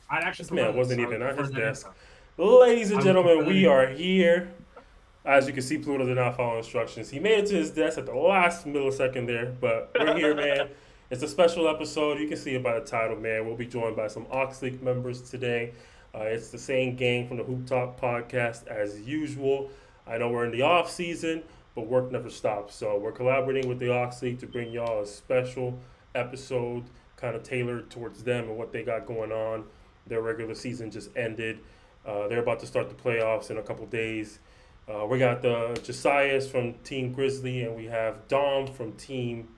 I'd actually This prefer man this. wasn't I would even at prefer his that desk. intro. Ladies and I would gentlemen, prefer that we are intro. here. As you can see, Pluto did not follow instructions. He made it to his desk at the last millisecond there, but we're here, man. It's a special episode. You can see it by the title, man. We'll be joined by some OXLEAGUE members today. It's the same gang from the Hoop Talk podcast as usual. I know we're in the off season, but work never stops. So we're collaborating with the OXLEAGUE to bring y'all a special episode, kind of tailored towards them and what they got going on. Their regular season just ended. They're about to start the playoffs in a couple days. We got the Josias from Team Grizzly, and we have Dom from Team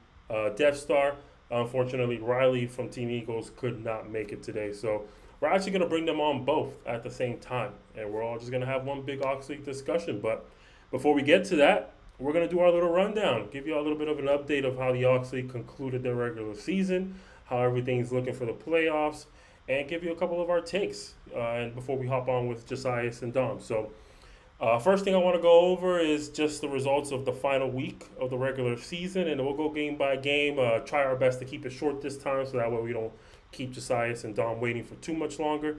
Death Star. Unfortunately, Riley from Team Eagles could not make it today, so we're actually going to bring them on both at the same time, and we're all just going to have one big Ox League discussion. But before we get to that, we're going to do our little rundown, give you a little bit of an update of how the Ox League concluded their regular season, how everything's looking for the playoffs, and give you a couple of our takes. And before we hop on with Josias and Dom, so first thing I want to go over is just the results of the final week of the regular season, and we'll go game by game. Try our best to keep it short this time, so that way we don't keep Josias and Dom waiting for too much longer.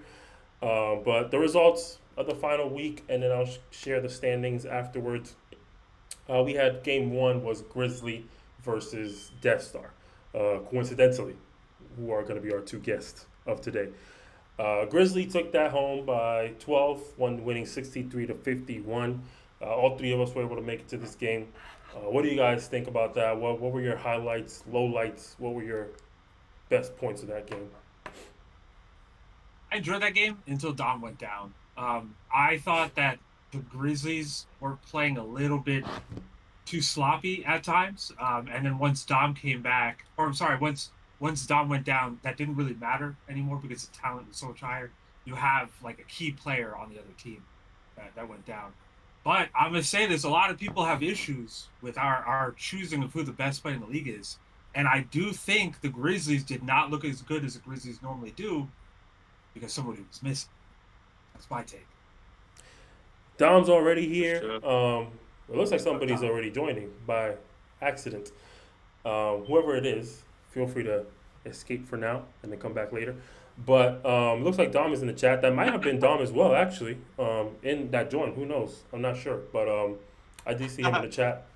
But the results of the final week, and then I'll share the standings afterwards. We had game one was Grizzly versus Death Star. Coincidentally, who are going to be our two guests of today. Grizzly took that home by 12, one winning 63 to 51. All three of us were able to make it to this game. What do you guys think about that? What were your highlights, lowlights? What were your best points of that game? I enjoyed that game until Dom went down. I thought that the Grizzlies were playing a little bit too sloppy at times. And then once Dom came back, or I'm sorry, once Dom went down, that didn't really matter anymore because the talent was so much higher. You have like a key player on the other team that went down. But I'm gonna say this: a lot of people have issues with our choosing of who the best player in the league is, and I do think the Grizzlies did not look as good as the Grizzlies normally do because somebody was missing. That's my take. Dom's already For here. sure. It looks like But somebody's already joining by accident. Whoever it is, feel free to escape for now and then come back later. But looks like Dom is in the chat. That might have been Dom as well, actually, in that join. Who knows? I'm not sure. But I did see him in the chat.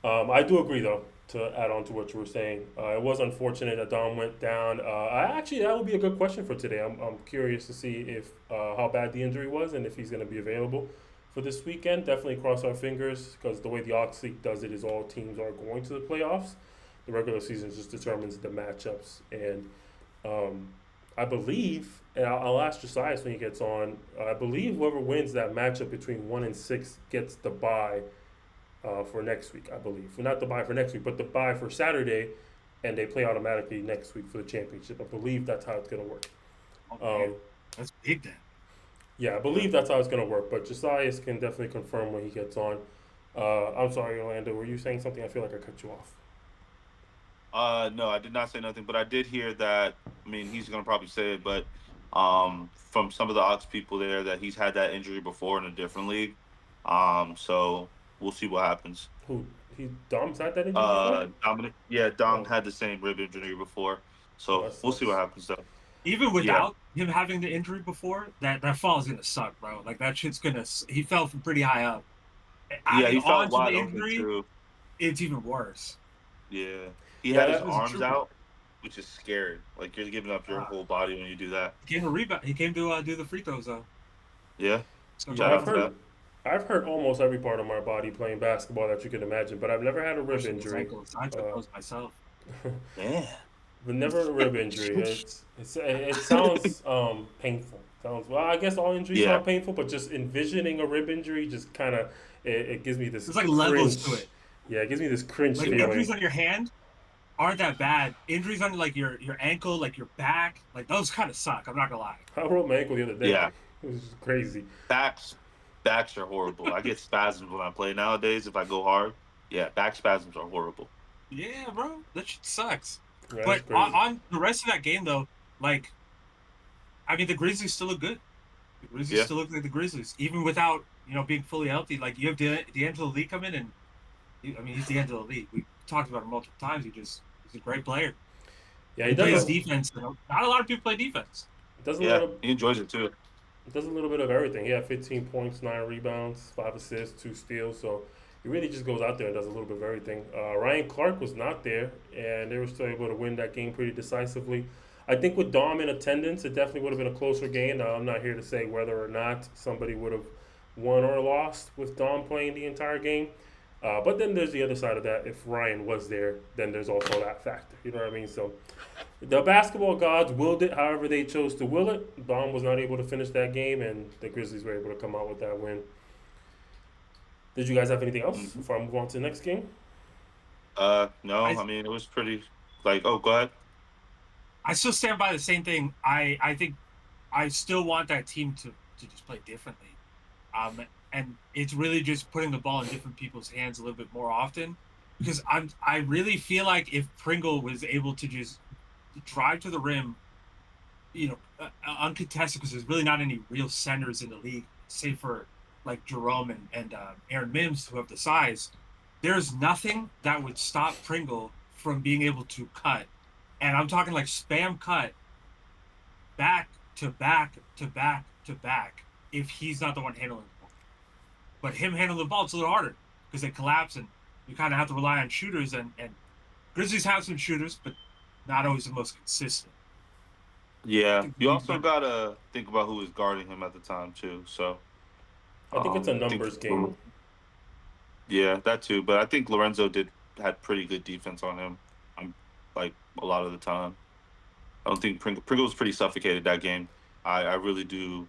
I do agree, though, to add on to what you were saying. It was unfortunate that Dom went down. That would be a good question for today. I'm curious to see if how bad the injury was and if he's going to be available for this weekend. Definitely cross our fingers because the way the Ox League does it is all teams are going to the playoffs. The regular season just determines the matchups, and um, I believe, and I'll ask Josias when he gets on. I believe whoever wins that matchup between 1 and 6 gets the bye for next week. I believe, well, not the bye for next week, but the bye for Saturday, and they play automatically next week for the championship. I believe that's how it's going to work. oh Um, man, that's big then. yeah, I believe that's how it's going to work. But Josias can definitely confirm when he gets on. I'm sorry, Orlando. Were you saying something? I feel like I cut you off. No, I did not say nothing, but I did hear that. I mean, he's gonna probably say it, but from some of the Ox people there, that he's had that injury before in a different league. So we'll see what happens. Who he Dom's had that injury before? Dominic, yeah, Dom Oh, had the same rib injury before, oh, so that we'll see what sucks. happens though. Even Yeah, without him having the injury before, that fall is gonna suck, bro. Like that shit's gonna. He fell from pretty high up. yeah, Adding he felt on to the wide open injury, too. it's even worse. Yeah, he Yeah, had his He that, was a arms trooper. out, which is scary. Like you're giving up your Uh, whole body when you do that. he came to rebound. He came to do the free throws though. Yeah, So yeah, shout shout out out to to him. that. I've hurt almost every part of my body playing basketball that you can imagine, but I've never had a rib Especially his injury. ankles. I took Uh, those myself. Man. but never a rib injury. It sounds painful. Sounds well. I guess all injuries Yeah, sound painful, but just envisioning a rib injury just kind of it gives me this There's like levels to cringe. it. Yeah, it gives me this cringe Like yeah. feeling. injuries on your hand aren't that bad. Injuries on like your ankle, like your back, like those kind of suck. I'm not gonna lie. I rolled my ankle the other day. Yeah, It was just crazy. backs backs are horrible. I get spasms when I play nowadays if I go hard. Yeah, back spasms are horrible. Yeah, bro, that shit sucks. Yeah, that's But crazy. on the rest of that game though, like I mean, the Grizzlies still look good. The Grizzlies Yeah, still look like the Grizzlies, even without being fully healthy. Like you have D'Angelo Lee come in, and I mean he's D'Angelo Lee. We talked about him multiple times. He's a great player. Yeah, he He does. plays defense. Not a lot of people play defense. Does a Yeah, little he enjoys it too. does a little bit of everything. He had 15 points, 9 rebounds, 5 assists, 2 steals. So he really just goes out there and does a little bit of everything. Ryan Clark was not there, and they were still able to win that game pretty decisively. I think with Dom in attendance, it definitely would have been a closer game. Now, I'm not here to say whether or not somebody would have won or lost with Dom playing the entire game. But then there's the other side of that. If Ryan was there, then there's also that factor. You know what I mean? So the basketball gods willed it however they chose to will it. Dom was not able to finish that game, and the Grizzlies were able to come out with that win. Did you guys have anything else Mhm. before I move on to the next game? No, I I mean it was pretty. Like, oh, go ahead. I still stand by the same thing. I think I still want that team to just play differently. And it's really just putting the ball in different people's hands a little bit more often, because I really feel like if Pringle was able to just drive to the rim, uncontested, because there's really not any real centers in the league, save for like Jerome and Aaron Mims, who have the size. There's nothing that would stop Pringle from being able to cut, and I'm talking like spam cut back to back to back to back if he's not the one handling the ball. But him handling the ball, it's a little harder because they collapse and you kind of have to rely on shooters. And Grizzlies have some shooters, but not always the most consistent. I Yeah, think we you need also better. gotta think about who was guarding him at the time too. So, I think it's a I think numbers game. yeah, that too. But I think Lorenzo did had pretty good defense on him. I'm like a lot of the time. I don't think Pringle was pretty suffocated that game. I really do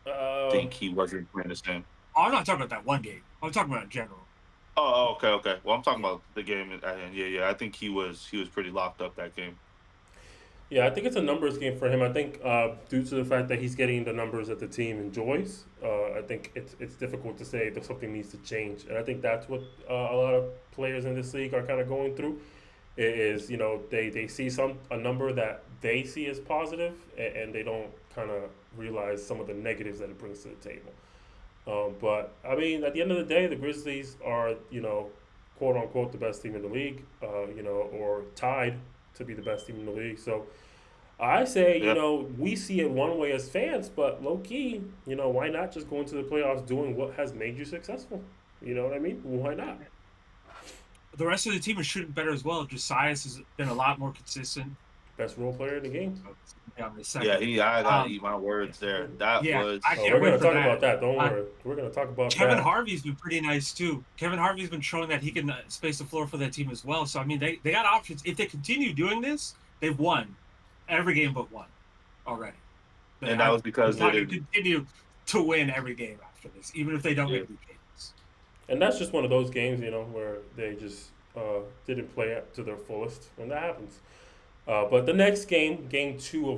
Uh, think he wasn't playing the same. Oh, I'm not talking about that one game. I'm talking about in general. Okay, okay. Well, I'm talking Yeah. about the game at hand. Yeah, yeah. I think he was pretty locked up that game. yeah, I think it's a numbers game for him. I think due to the fact that he's getting the numbers that the team enjoys, I think it's difficult to say that something needs to change. And I think that's what a lot of players in this league are kind of going through. Is they see a number that they see as positive, and they don't kind of realize some of the negatives that it brings to the table. But I mean, at the end of the day, the Grizzlies are quote unquote the best team in the league, or tied to be the best team in the league. So I say, Yeah. we see it one way as fans, but low key, why not just go into the playoffs doing what has made you successful? You know what I mean? Why not? The rest of the team is shooting better as well. Josias has been a lot more consistent. Best role player in the game. On the Yeah, second. I gotta Um, eat my words there. That yeah, I was Oh, can't we're wait gonna for talk that. about that. Don't Uh, worry. We're gonna talk about Kevin that. Harvey's been pretty nice too. Kevin Harvey's been showing that he can space the floor for that team as well. So I mean, they got options. If they continue doing this, they've won every game but one already. and that was I'm because they talking didn't. continue to win every game after this, even if they don't Yeah. make the games. And that's just one of those games, where they just didn't play up to their fullest, and that happens. But the next game, game two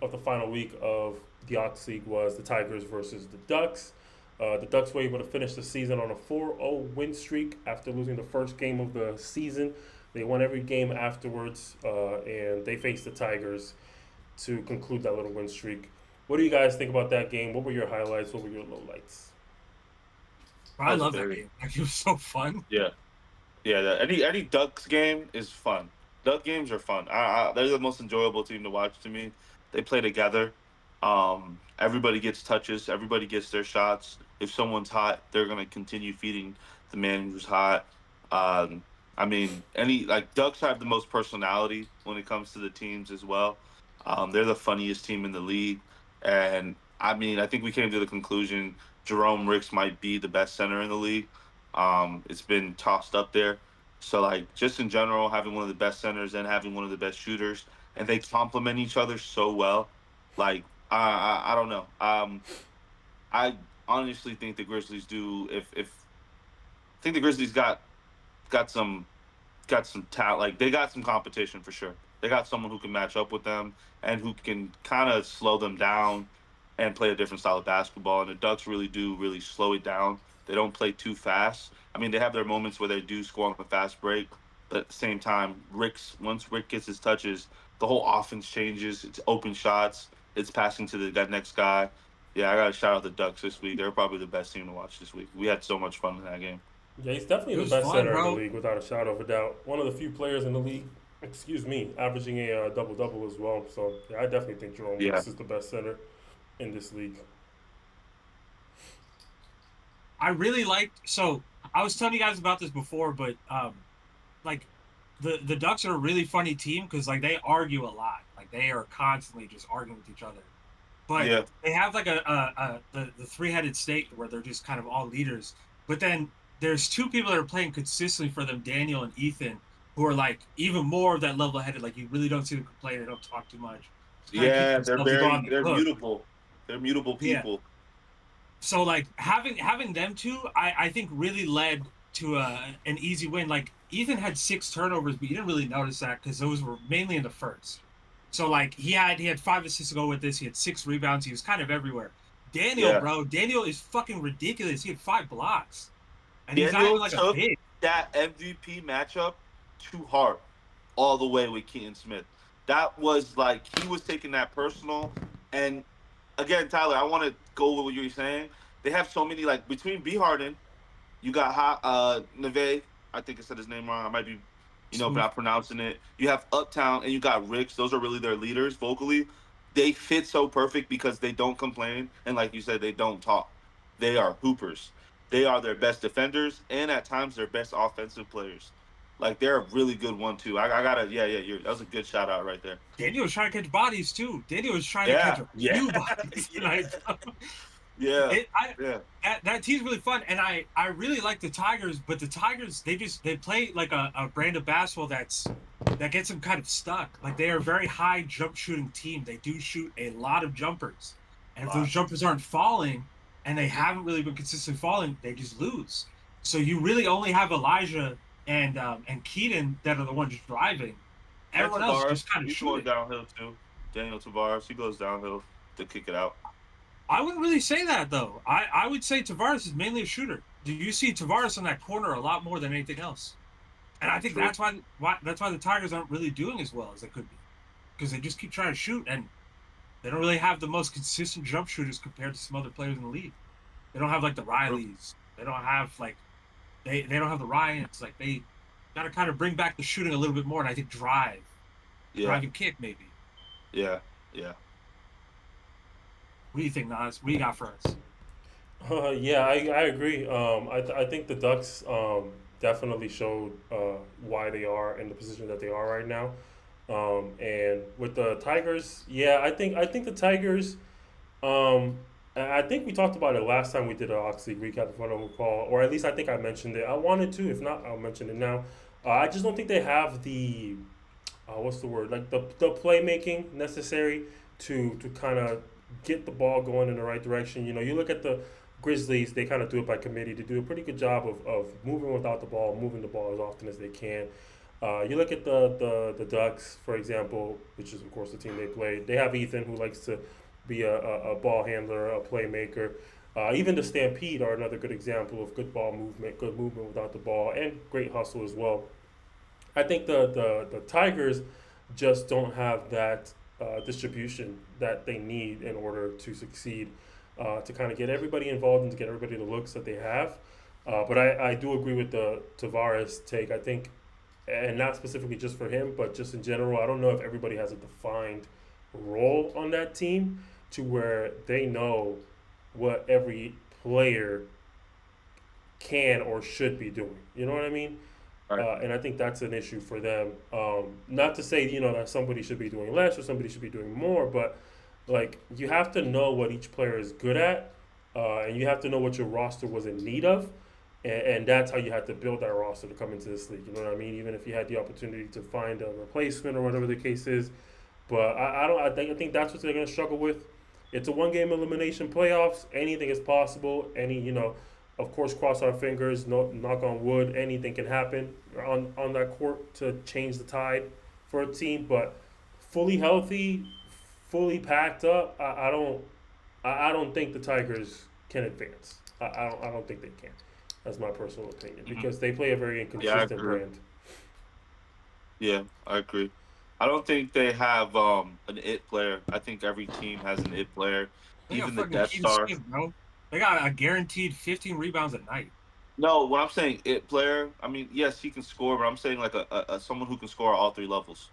of the final week of the Ox League, was the Tigers versus the Ducks. The Ducks were able to finish the season on a 4-0 win streak after losing the first game of the season. They won every game afterwards, and they faced the Tigers to conclude that little win streak. What do you guys think about that game? What were your highlights? What were your lowlights? But That I was a love that very game. Like, it was so fun. yeah. Yeah, any Ducks game is fun. Duck games are fun. They're the most enjoyable team to watch to me. They play together. Everybody gets touches. Everybody gets their shots. If someone's hot, they're gonna continue feeding the man who's hot. I mean, any like Ducks have the most personality when it comes to the teams as well. They're the funniest team in the league, and I mean, I think we came to the conclusion Jerome Ricks might be the best center in the league. It's been tossed up there. So like just in general, having one of the best centers and having one of the best shooters, and they complement each other so well. Like I don't know. I honestly think the Grizzlies do. If I think the Grizzlies got some talent. Like they got some competition for sure. They got someone who can match up with them and who can kind of slow them down and play a different style of basketball. And the Ducks really do really slow it down. They don't play too fast. I mean, they have their moments where they do score on the fast break, but at the same time, once Rick gets his touches, the whole offense changes. It's open shots. It's passing to the next guy. Yeah, I got to shout out the Ducks this week. They're probably the best team to watch this week. We had so much fun in that game. Yeah, he's definitely It the was best fun, center in the bro. league without a shadow of a doubt. One of the few players in the league excuse me, averaging a double double as well. So yeah, I definitely think Jerome Yeah. Wicks is the best center in this league. I really liked. So I was telling you guys about this before, but like the Ducks are a really funny team because like they argue a lot. Like they are constantly just arguing with each other. But Yeah. they have like the three-headed snake where they're just kind of all leaders. But then there's two people that are playing consistently for them, Daniel and Ethan, who are like even more of that level-headed. Like you really don't see them complain. They don't talk too much. Just kind of keep Yeah, themselves to go on the they're hook. mutable. They're mutable Yeah. people. So like having them two, I think really led to an easy win. Like Ethan had 6 turnovers, but you didn't really notice that because those were mainly in the first. So like he had 5 assists to go with this. He had 6 rebounds. He was kind of everywhere. Daniel, Yeah. bro, Daniel is fucking ridiculous. He had 5 blocks, and he's not even Daniel like a took big. that MVP matchup too hard all the way with Keaton Smith. That was like he was taking that personal. And again, Tyler, I want to go with what you were saying. They have so many like between B Harden, you got Neve. I think I said his name wrong. I might be, Smooth. not pronouncing it. You have Uptown and you got Ricks. Those are really their leaders vocally. They fit so perfect because they don't complain and, like you said, they don't talk. They are hoopers. They are their best defenders and at times their best offensive players. Like they're a really good one too. I gotta, yeah. That was a good shout out right there. Daniel was trying to catch bodies too. Daniel was trying to catch Yeah, a yeah, few bodies tonight. yeah, It, I, yeah. that team's really fun, and I really like the Tigers, but the Tigers they play like a brand of basketball that gets them kind of stuck. Like they are a very high jump shooting team. They do shoot a lot of jumpers, and if those jumpers aren't falling, and they haven't really been consistently falling, they just lose. So you really only have Elijah and Keaton that are the ones driving. And Everyone else is Tavares, just kind of he's going shooting. downhill too. Daniel Tavares, he goes downhill to kick it out. I wouldn't really say that though. I would say Tavares is mainly a shooter. Do you see Tavares on that corner a lot more than anything else? And I think True. that's why the Tigers aren't really doing as well as they could be because they just keep trying to shoot and they don't really have the most consistent jump shooters compared to some other players in the league. They don't have like the Rileys. They don't have like they don't have the Ryans. Like they got to kind of bring back the shooting a little bit more. And I think Yeah, drive and kick maybe. yeah, yeah. What do you think, Nas? What do you got for us? Yeah, I agree. I think the Ducks definitely showed why they are in the position that they are right now. And with the Tigers, yeah, I think the Tigers. I think we talked about it last time we did an Oxley recap, if I don't recall, or at least I think I mentioned it. I wanted to, if not, I'll mention it now. I just don't think they have the what's the word, like the playmaking necessary to kind of get the ball going in the right direction. You look at the Grizzlies; they kind of do it by committee. They do a pretty good job of moving without the ball, moving the ball as often as they can. You look at the Ducks, for example, which is of course the team they play. They have Ethan, who likes to be a ball handler, a playmaker. Even the Stampede are another good example of good ball movement, good movement without the ball, and great hustle as well. I think the Tigers just don't have that distribution that they need in order to succeed, to kind of get everybody involved and to get everybody the looks that they have. But I do agree with the Tavares take. I think, and not specifically just for him, but just in general, I don't know if everybody has a defined role on that team to where they know what every player can or should be doing. You know what I mean? Right. And I think that's an issue for them. Not to say that somebody should be doing less or somebody should be doing more, but like you have to know what each player is good at, and you have to know what your roster was in need of, and that's how you have to build that roster to come into this league. You know what I mean? Even if you had the opportunity to find a replacement or whatever the case is, but I don't. I think that's what they're going to struggle with. It's a one-game elimination playoffs. Anything is possible. Of course, cross our fingers. No, knock on wood. Anything can happen on that court to change the tide for a team. But fully healthy, fully packed up, I don't think the Tigers can advance. I don't think they can. That's my personal opinion because they play a very Yeah, I inconsistent agree. brand. Yeah, I agree. I don't think they have an it player. I think every team has an it player, They got even the fucking Death Keaton Star. Smith, bro. They got a guaranteed 15 rebounds a night. No, when I'm saying it player, I mean yes, he can score, but I'm saying like a someone who can score at all three levels.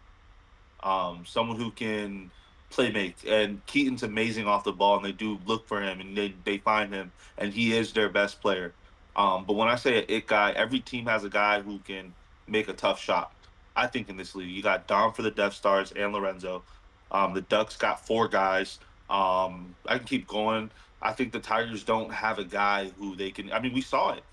Someone who can play make. And Keaton's amazing off the ball, and they do look for him, and they find him, and he is their best player. But when I say an it guy, every team has a guy who can make a tough shot. I think in this league, you got Dom for the Death Stars and Lorenzo. The Ducks got four guys. I can keep going. I think the Tigers don't have a guy who they can. I mean, we saw it.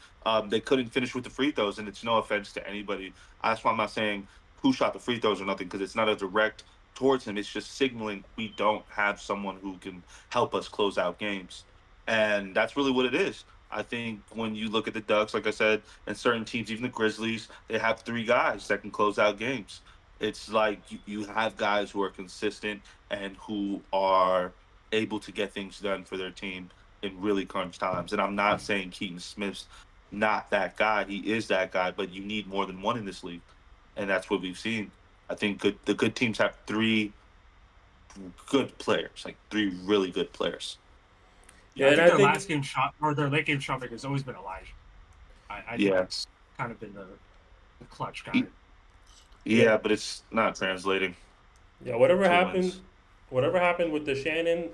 They couldn't finish with the free throws, and it's no offense to anybody. That's why I'm not saying who shot the free throws or nothing because it's not a direct towards him. It's just signaling we don't have someone who can help us close out games. And that's really what it is. I think when you look at the Ducks, like I said, and certain teams, even the Grizzlies, they have three guys that can close out games. It's like you have guys who are consistent and who are able to get things done for their team in really crunch times. And I'm not saying Keaton Smith's not that guy. He is that guy, but you need more than one in this league, and that's what we've seen. I think the good teams have three good players, like three really good players. Yeah, Yeah, I and think I their think last game shot or their late game shot maker has always been Elijah. I think Yeah, that's kind of been the clutch guy. E- yeah, yeah, but it's not translating yeah. Whatever to happened, wins. whatever happened with the Shannon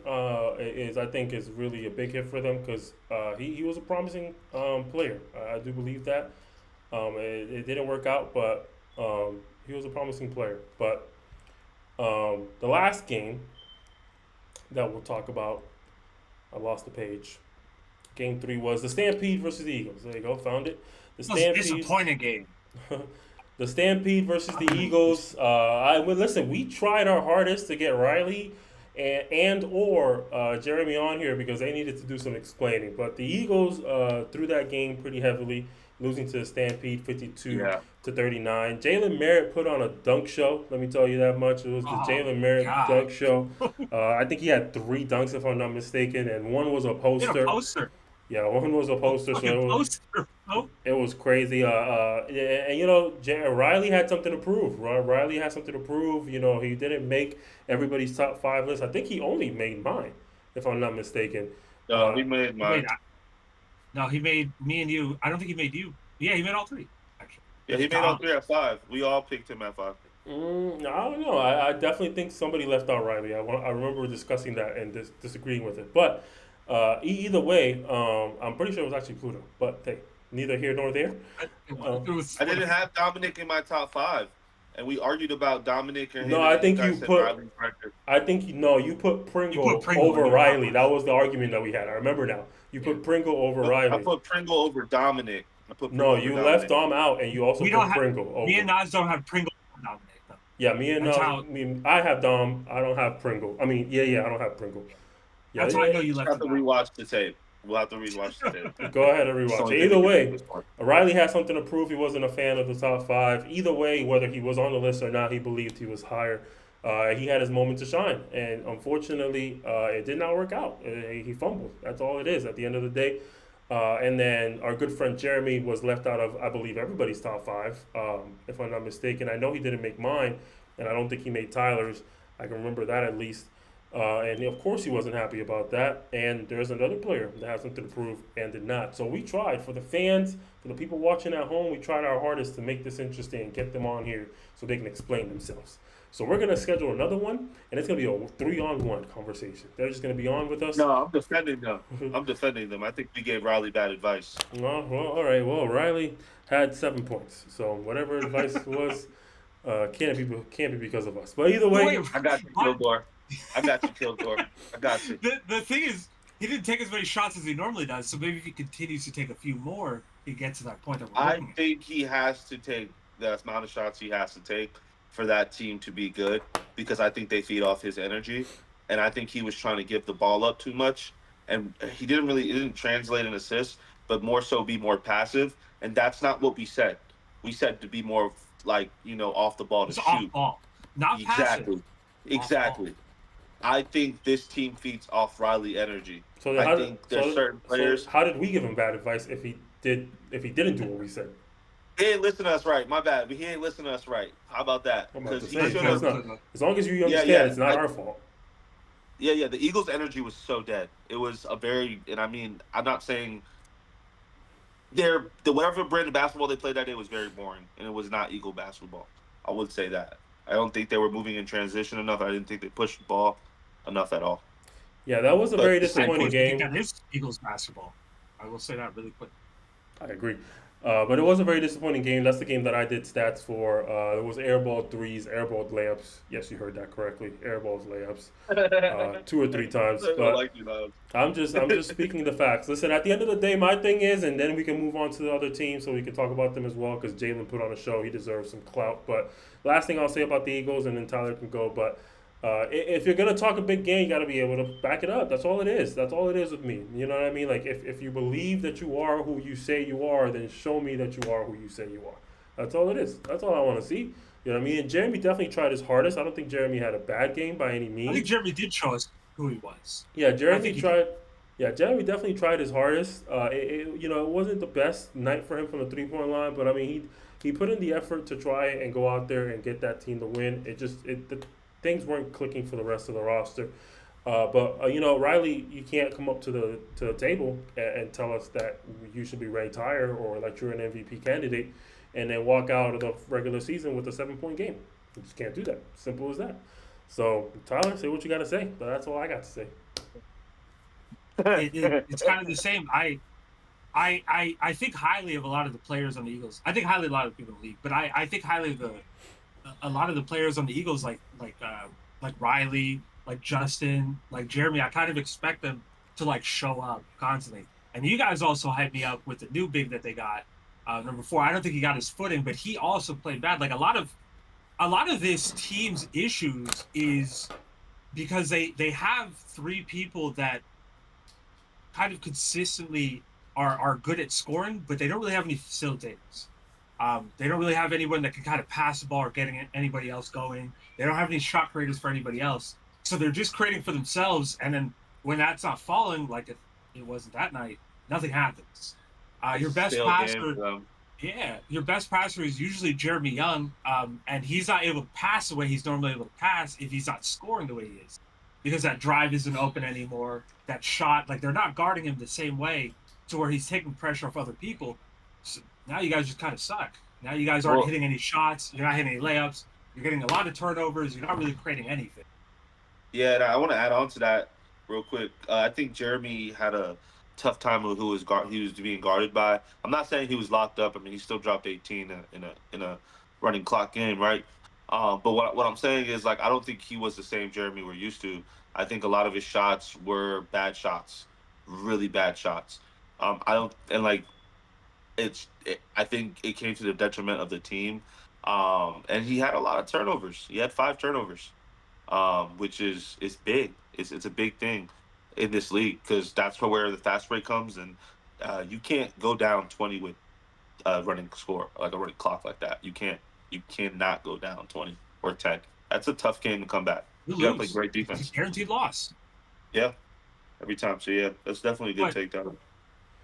is I think is really a big hit for them because he was a promising player. I do believe that. It didn't work out, but he was a promising player. But the last game that we'll talk about, I lost the page. Game three was the Stampede versus the Eagles. There you go, found it. The It was a Stampede, disappointing game. the Stampede versus the Utterly Eagles. Listen, we tried our hardest to get Riley and or Jeremy on here because they needed to do some explaining. But the Eagles threw that game pretty heavily, losing to the Stampede 52 Yeah, to 39. Jalen Merritt put on a dunk show. Let me tell you that much. It was the Oh Jalen my Merritt god. dunk show. I think he had three dunks if I'm not mistaken, and one was a He had a poster. poster. Yeah, one was a A poster, fucking so poster, bro. it was crazy. And Riley had something to prove. Riley had something to prove. He didn't make everybody's top five list. I think he only made mine, if I'm not mistaken. he Uh, made He made mine. no, he made me and you. I don't think he made you. Yeah, he made all three, actually. Yeah, he made all Dom. three at five. We all picked him at five. I don't know. I definitely think somebody left out Riley. I remember discussing that and disagreeing with it. But either way, I'm pretty sure it was actually Pluto. But hey, neither here nor there. It was I didn't have Dominic in my top five, and we argued about Dominic and No, him, I and you think guys you said put. Riley's record. I think no, you put you put Pringle Pringle over in your top Riley. That five. was the argument that we had. I remember now. You Yeah. put Pringle over Nope, I Riley. put Pringle over Dominic. I put No, Pringle over you left Dominic. Dom out, and you also We don't put have Pringle me and over. Nas don't have Pringle or Dominic though. Yeah, me and That's Nas. how I mean, I have Dom. I don't have Pringle. I mean, yeah, I don't have Pringle. Yeah, that's how I know We you just left have him to out. rewatch the tape. We'll have to rewatch the tape. go ahead and It's the rewatch only it. thing we Either can do at way, this point. Riley has something to prove. He wasn't a fan of the top five. Either way, whether he was on the list or not, he believed he was higher. He had his moment to shine, and unfortunately, it did not work out. He fumbled. That's all it is at the end of the day. And then our good friend Jeremy was left out of, I believe, everybody's top five, if I'm not mistaken. I know he didn't make mine, and I don't think he made Tyler's. I can remember that at least. And of course, he wasn't happy about that. And there's another player that has something to prove and did not. So we tried for the fans, for the people watching at home. We tried our hardest to make this interesting and get them on here so they can explain themselves. So we're gonna schedule another one, and it's gonna be a 3-on-1 conversation. They're just gonna be on with us. No, I'm defending them. I'm defending them. I think we gave Riley bad advice. Well, all right. Well, Riley had 7 points, so whatever advice it was can't be because of us. But either way, Wait, I got you, what? Kilgore. I got you, Kilgore. I got you. The thing is, he didn't take as many shots as he normally does. So maybe if he continues to take a few more, he gets to that point that we're I looking at. think he has to take the amount of shots he has to take for that team to be good because I think they feed off his energy. And I think he was trying to give the ball up too much. And it didn't translate an assist, but more so be more passive. And that's not what we said. We said to be more like, off the ball to It's off shoot. ball, not passive. Exactly. Off ball. Exactly. I think this team feeds off Riley energy. so then I think there's certain players. how did we give him bad advice if he didn't do what we said? He ain't listening to us right. My bad. But he ain't listening to us right. How about that? I'm about to Because he say should it's have. not. As long as you Yeah, understand, yeah. it's not our fault. Yeah. The Eagles' energy was so dead. It was a very, and I mean, I'm not saying whatever brand of basketball they played that day was very boring, and it was not Eagle basketball. I would say that. I don't think they were moving in transition enough. I didn't think they pushed the ball enough at all. Yeah, that was a But very the same, Of disappointing course, I think game. that is Eagles basketball. I will say that really quick. I agree. But it was a very disappointing game. That's the game that I did stats for. It was airball threes, airball layups. Yes, you heard that correctly. Airballs layups, two or three times. I But like you, love. I'm just speaking the facts. Listen, at the end of the day, my thing is, and then we can move on to the other teams so we can talk about them as well because Jalen put on a show. He deserves some clout. But last thing I'll say about the Eagles, and then Tyler can go. But if you're gonna talk a big game, you got to be able to back it up. That's all it is. That's all it is with me. You know what I mean? Like if you believe that you are who you say you are, then show me that you are who you say you are. That's all it is. That's all I want to see. You know what I mean? And Jeremy definitely tried his hardest. I don't think Jeremy had a bad game by any I means. think Jeremy did show us who he was. Yeah, I think he did. Jeremy definitely tried his hardest. It wasn't the best night for him from the 3 point line, but I mean, he put in the effort to try and go out there and get that team to win. The things weren't clicking for the rest of the roster. But Riley, you can't come up to the table and tell us that you should be ranked higher or that you're an MVP candidate, and then walk out of the regular season with a 7 point game. You just can't do that. Simple as that. So Tyler, say what you got to say. But that's all I got to say. It's kind of the same. I think highly of a lot of the players on the Eagles. I think highly of a lot of people in the league, but I think highly of a lot of the players on the Eagles, like Riley, like Justin, like Jeremy. I kind of expect them to like show up constantly. And you guys also hyped me up with the new big that they got, number 4. I don't think he got his footing, but he also played bad. Like a lot of this team's issues is because they have 3 people that kind of consistently are good at scoring, but they don't really have any facilitators. They don't really have anyone that can kind of pass the ball or getting anybody else going. They don't have any shot creators for anybody else. So they're just creating for themselves. And then when that's not falling, like it wasn't that night, nothing happens. Your best passer, yeah, your best passer is usually Jeremy Young, and he's not able to pass the way he's normally able to pass if he's not scoring the way he is, because that drive isn't open anymore. That shot, like they're not guarding him the same way to where he's taking pressure off other people. So now you guys just kind of suck. Now you guys aren't hitting any shots. You're not hitting any layups. You're getting a lot of turnovers. You're not really creating anything. Yeah, and I want to add on to that real quick. I think Jeremy had a tough time with he was being guarded by. I'm not saying he was locked up. I mean, he still dropped 18 in a running clock game, right? But what I'm saying is, like, I don't think he was the same Jeremy we're used to. I think a lot of his shots were bad shots, really bad shots. I don't, and like, I think it came to the detriment of the team. And he had a lot of turnovers. He had 5 turnovers, which is big. It's a big thing in this league because that's where the fast break comes, and you can't go down 20 with a running score, like a running clock like that. You cannot go down 20 or 10. That's a tough game to come back. You You got to play lose. great It's a defense. guaranteed loss. Yeah, every time. So yeah, that's definitely a good But takedown.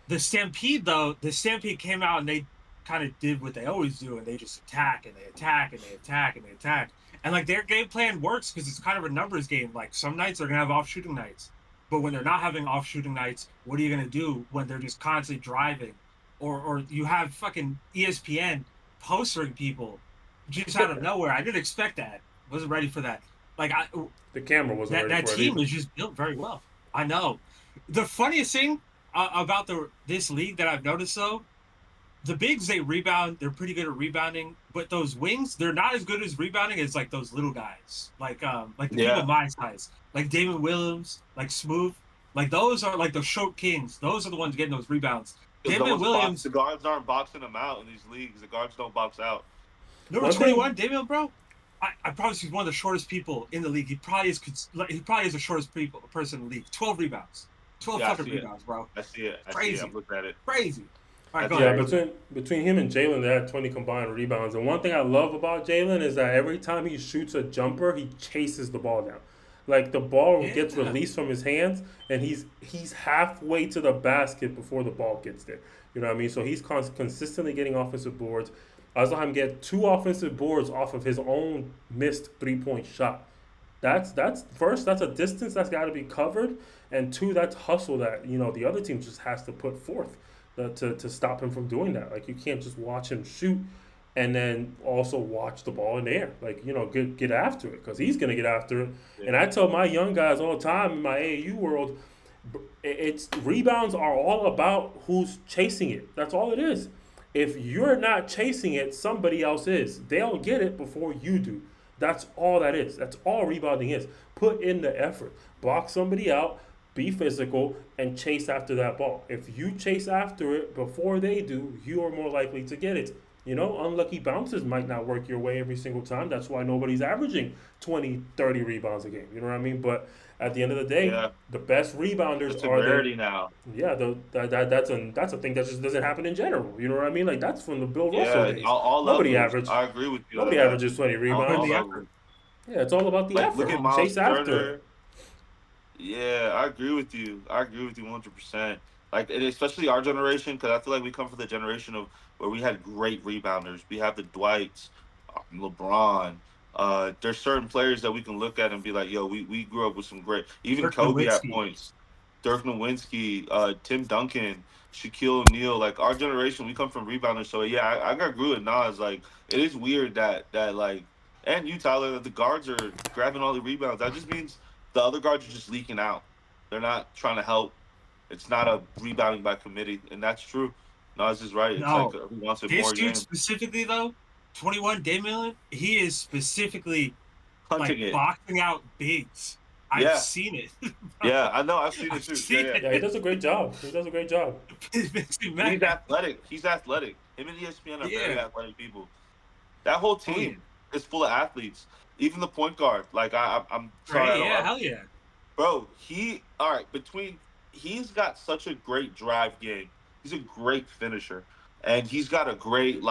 the Stampede, though, the Stampede came out and they kind of did what they always do, and they just attack and they attack and they attack and they attack. And like their game plan works because it's kind of a numbers game. Like some nights they're gonna have off shooting nights, but when they're not having off shooting nights, what are you gonna do when they're just constantly driving, or you have fucking ESPN postering people just out of nowhere? I didn't expect that. Wasn't ready for that. Like The camera wasn't ready that for it team either. is just built very well. I know. The funniest thing about this league that I've noticed though, the bigs they rebound. They're pretty good at rebounding, but those wings they're not as good as rebounding as like those little guys, like the people Yeah, my size, like Damon Williams, like Smooth, like those are like the short kings. Those are the ones getting those rebounds. because Damon Williams, the guards aren't boxing them out in these leagues. The guards don't box out. number One 21, thing, Damon, bro. I promise he's one of the shortest people in the league. He probably is. He probably is the shortest person in the league. 12 rebounds. 12 Yeah, I fucking see it. rebounds, bro. I see it. I see it. Crazy. I'm looking at it. Crazy. All right, That's go yeah, ahead. between him and Jalen, they had 20 combined rebounds. And one thing I love about Jalen is that every time he shoots a jumper, he chases the ball down. Like the ball gets Yeah. released from his hands, and he's halfway to the basket before the ball gets there. You know what I mean? So he's consistently getting offensive boards. I saw him get 2 offensive boards off of his own missed 3 point shot. That's first. That's a distance that's got to be covered, and 2, that's hustle that the other team just has to put forth. to stop him from doing that. Like you can't just watch him shoot and then also watch the ball in the air. Like get after it because he's gonna get after it. And I tell my young guys all the time in my AAU world, it's rebounds are all about who's chasing it. That's all it is. If you're not chasing it, somebody else is. They'll get it before you do. That's all that is. That's all rebounding is. Put in the effort. Block somebody out, be physical, and chase after that ball. If you chase after it before they do, you are more likely to get it. Unlucky bounces might not work your way every single time. That's why nobody's averaging 20, 30 rebounds a game. You know what I mean? But at the end of the day, the best rebounders It's a are rarity now. Yeah, that's a thing that just doesn't happen in general. You know what I mean? Like that's from the Bill Russell days. All Nobody levels. averaged. I agree with you. Nobody averages 20 All rebounds. levels. Yeah, it's all about the Like effort. look at Miles Chase after Turner. it. Yeah, I agree with you. I agree with you 100%. Like, and especially our generation, because I feel like we come from the generation of where we had great rebounders. We have the Dwights, LeBron. There's certain players that we can look at and be like, yo, we grew up with some great. Even Dirk Kobe at Nowitzki. points. Dirk Nowitzki, Tim Duncan, Shaquille O'Neal. Like our generation, we come from rebounders. So yeah, I got agree with Nas. Like it is weird that like, and you Tyler, that the guards are grabbing all the rebounds. That just means the other guards are just leaking out. They're not trying to help. It's not a rebounding by committee, and that's true. Nas is right. It's No, like we wants it this more dude game. specifically though, 21 Damian, he is specifically Hunting like it. boxing out bigs. Yeah. I've seen it. Yeah, I know. I've seen it I've too. seen Yeah, it. Yeah, he does a great job. It makes me yeah. mad. He's athletic. He's athletic. Him and ESPN are very Yeah. athletic people. That whole Oh, yeah. team is full of athletes. Even the point guard. Like I'm sorry. Right, yeah, hell yeah. Bro, all right, he's got such a great drive game. He's a great finisher. And he's got a great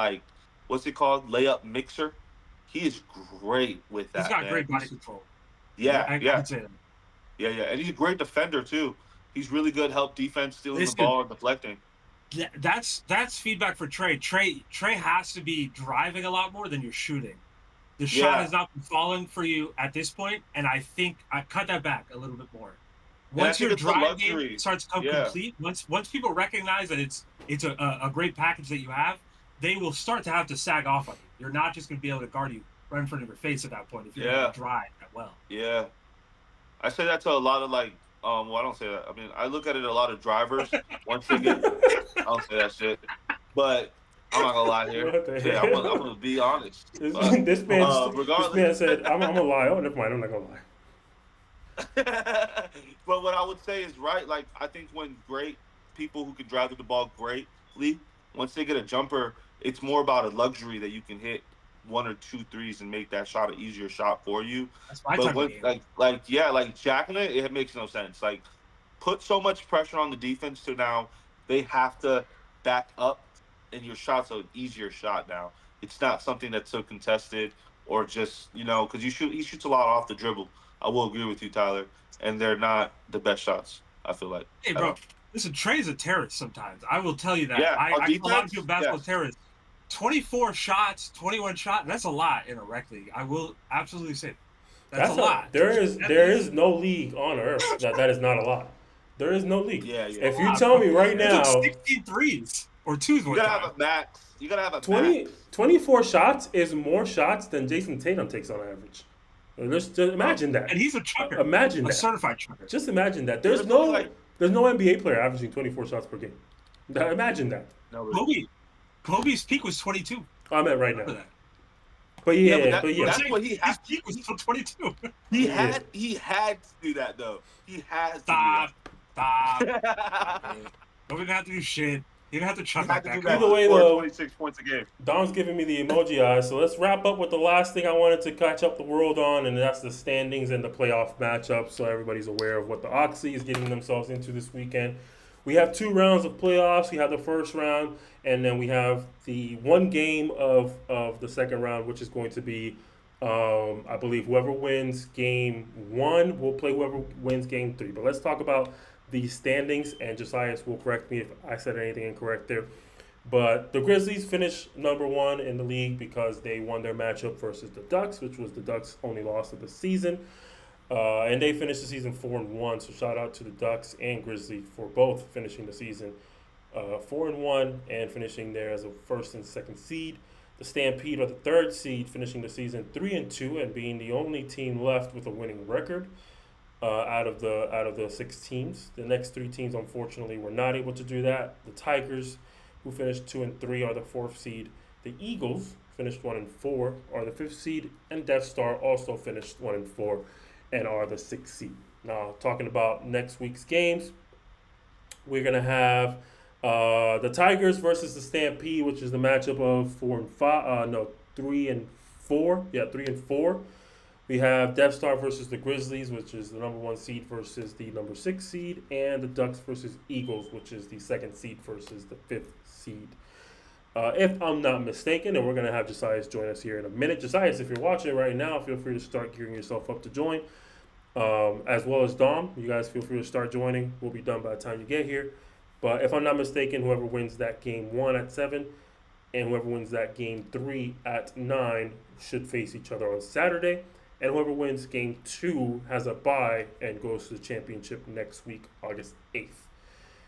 what's it called? Layup mixer. He is great with that. He's got man. great body control. Yeah, I yeah, can say that. yeah. And he's a great defender too. He's really good help defense, stealing Listen. the ball and deflecting. Yeah, that's feedback for Trey. Trey has to be driving a lot more than you're shooting. The shot Yeah. has not been falling for you at this point, and I think I cut that back a little bit more. And I Once think your it's a drive luxury. game starts to come Yeah. complete, once people recognize that it's a great package that you have, they will start to have to sag off on you. You're not just going to be able to guard you right in front of your face at that point if you're able to drive that well. Yeah. I say that to a lot of well, I don't say that. I mean, I look at it a lot of drivers once they get. I don't say that shit, but I'm not gonna lie here. What the Yeah, hell? I'm gonna be honest. This, But, this man regardless, said, I'm gonna lie. Oh, never mind. I'm not gonna lie. but what I would say is right. Like I think when great people who can drive the ball greatly, once they get a jumper, it's more about a luxury that you can hit one or two threes and make that shot an easier shot for you. That's my But type of when, game. like jacking it makes no sense. Like put so much pressure on the defense to now they have to back up, and your shot's an easier shot now. It's not something that's so contested or just because he shoots a lot off the dribble. I will agree with you, Tyler, and they're not the best shots. I feel like. Hey, bro, listen, Trey's a terrorist sometimes. I will tell you that. Yeah, I on call a lot of defense, people basketball yes. terrorists. 24 shots, 21 shots, that's a lot in a rec league. I will absolutely say that's a lot. There is no league on earth that is not a lot. There is no league. Yeah. If you tell me right now, 16 threes or twos You one gotta time. have a max. You gotta have a 20, max. 24 shots is more shots than Jason Tatum takes on average. Just imagine that. And he's a chucker. Imagine a that. certified chucker. Just imagine that. There's There's no like- NBA player averaging 24 shots per game. Imagine that. No, Kobe's peak was 22. I'm at right Remember now. that. But yeah, but that's what he His had. peak was still 22. He had to do that though. He has Stop. to Stop. do that. Kobe didn't have to do shit. He didn't have to chuck He like had to that. do that. Either way, Score though- 26 points a game. Dom's giving me the emoji eyes, so let's wrap up with the last thing I wanted to catch up the world on, and that's the standings and the playoff matchups, so everybody's aware of what the Oxy is getting themselves into this weekend. We have 2 rounds of playoffs. We have the first round, and then we have the one game of the second round, which is going to be, I believe, whoever wins game 1 will play whoever wins game 3. But let's talk about the standings, and Josias will correct me if I said anything incorrect there. But the Grizzlies finished number 1 in the league because they won their matchup versus the Ducks, which was the Ducks' only loss of the season. And they finished the season 4-1. So shout out to the Ducks and Grizzlies for both finishing the season 4-1 and finishing there as a first and second seed. The Stampede are the third seed, finishing the season 3-2 and being the only team left with a winning record out of the 6 teams. The next 3 teams, unfortunately, were not able to do that. The Tigers, who finished 2-3, are the fourth seed. The Eagles finished 1-4, are the fifth seed, and Death Star also finished 1-4 and are the sixth seed. Now, talking about next week's games, we're gonna have the Tigers versus the Stampede, which is the matchup of 4-5. No, 3-4. Yeah, 3-4. We have Death Star versus the Grizzlies, which is the number 1 seed versus the number 6 seed, and the Ducks versus Eagles, which is the second seed versus the 5th seed. If I'm not mistaken, and we're gonna have Josias join us here in a minute. Josias, if you're watching right now, feel free to start gearing yourself up to join. As well as Dom, you guys feel free to start joining. We'll be done by the time you get here. But if I'm not mistaken, whoever wins that game 1 at 7 and whoever wins that game 3 at 9 should face each other on Saturday. And whoever wins game 2 has a bye and goes to the championship next week, August 8th.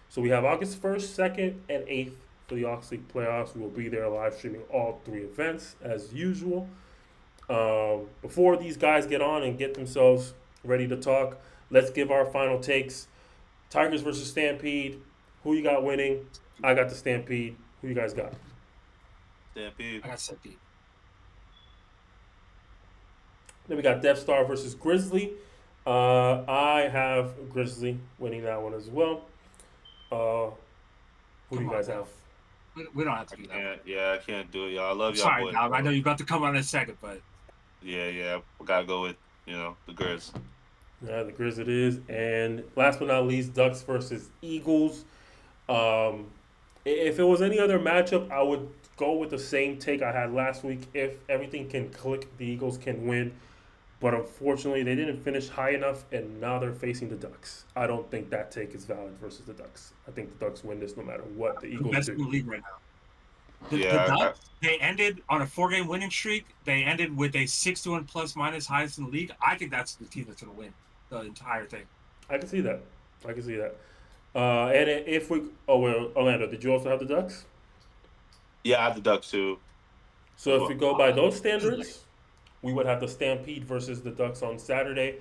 So we have August 1st, 2nd, and 8th for the OXLEAGUE playoffs. We will be there live streaming all 3 events as usual. Before these guys get on and get themselves ready to talk, let's give our final takes. Tigers versus Stampede. Who you got winning? I got the Stampede. Who you guys got? Stampede. I got Stampede. Then we got Death Star versus Grizzly. I have Grizzly winning that one as well. Who do you guys have? We don't have to do that. Yeah, I can't do it, y'all. I love y'all. Sorry, boys, Dom, I bro. know you're about to come on in a second, but Yeah, we gotta go with the Grizz. Yeah, the Grizz it is. And last but not least, Ducks versus Eagles. If it was any other matchup, I would go with the same take I had last week. If everything can click, the Eagles can win. But unfortunately, they didn't finish high enough, and now they're facing the Ducks. I don't think that take is valid versus the Ducks. I think the Ducks win this no matter what the Eagles best do. in the league right now. The Yeah, Ducks, they ended on a 4-game winning streak. They ended with a 6-1 plus minus highest in the league. I think that's the team that's going to win the entire thing. I can see that. And if we, Orlando, did you also have the Ducks? yeah, I have the Ducks too. So if we go by those standards, we would have the Stampede versus the Ducks on Saturday.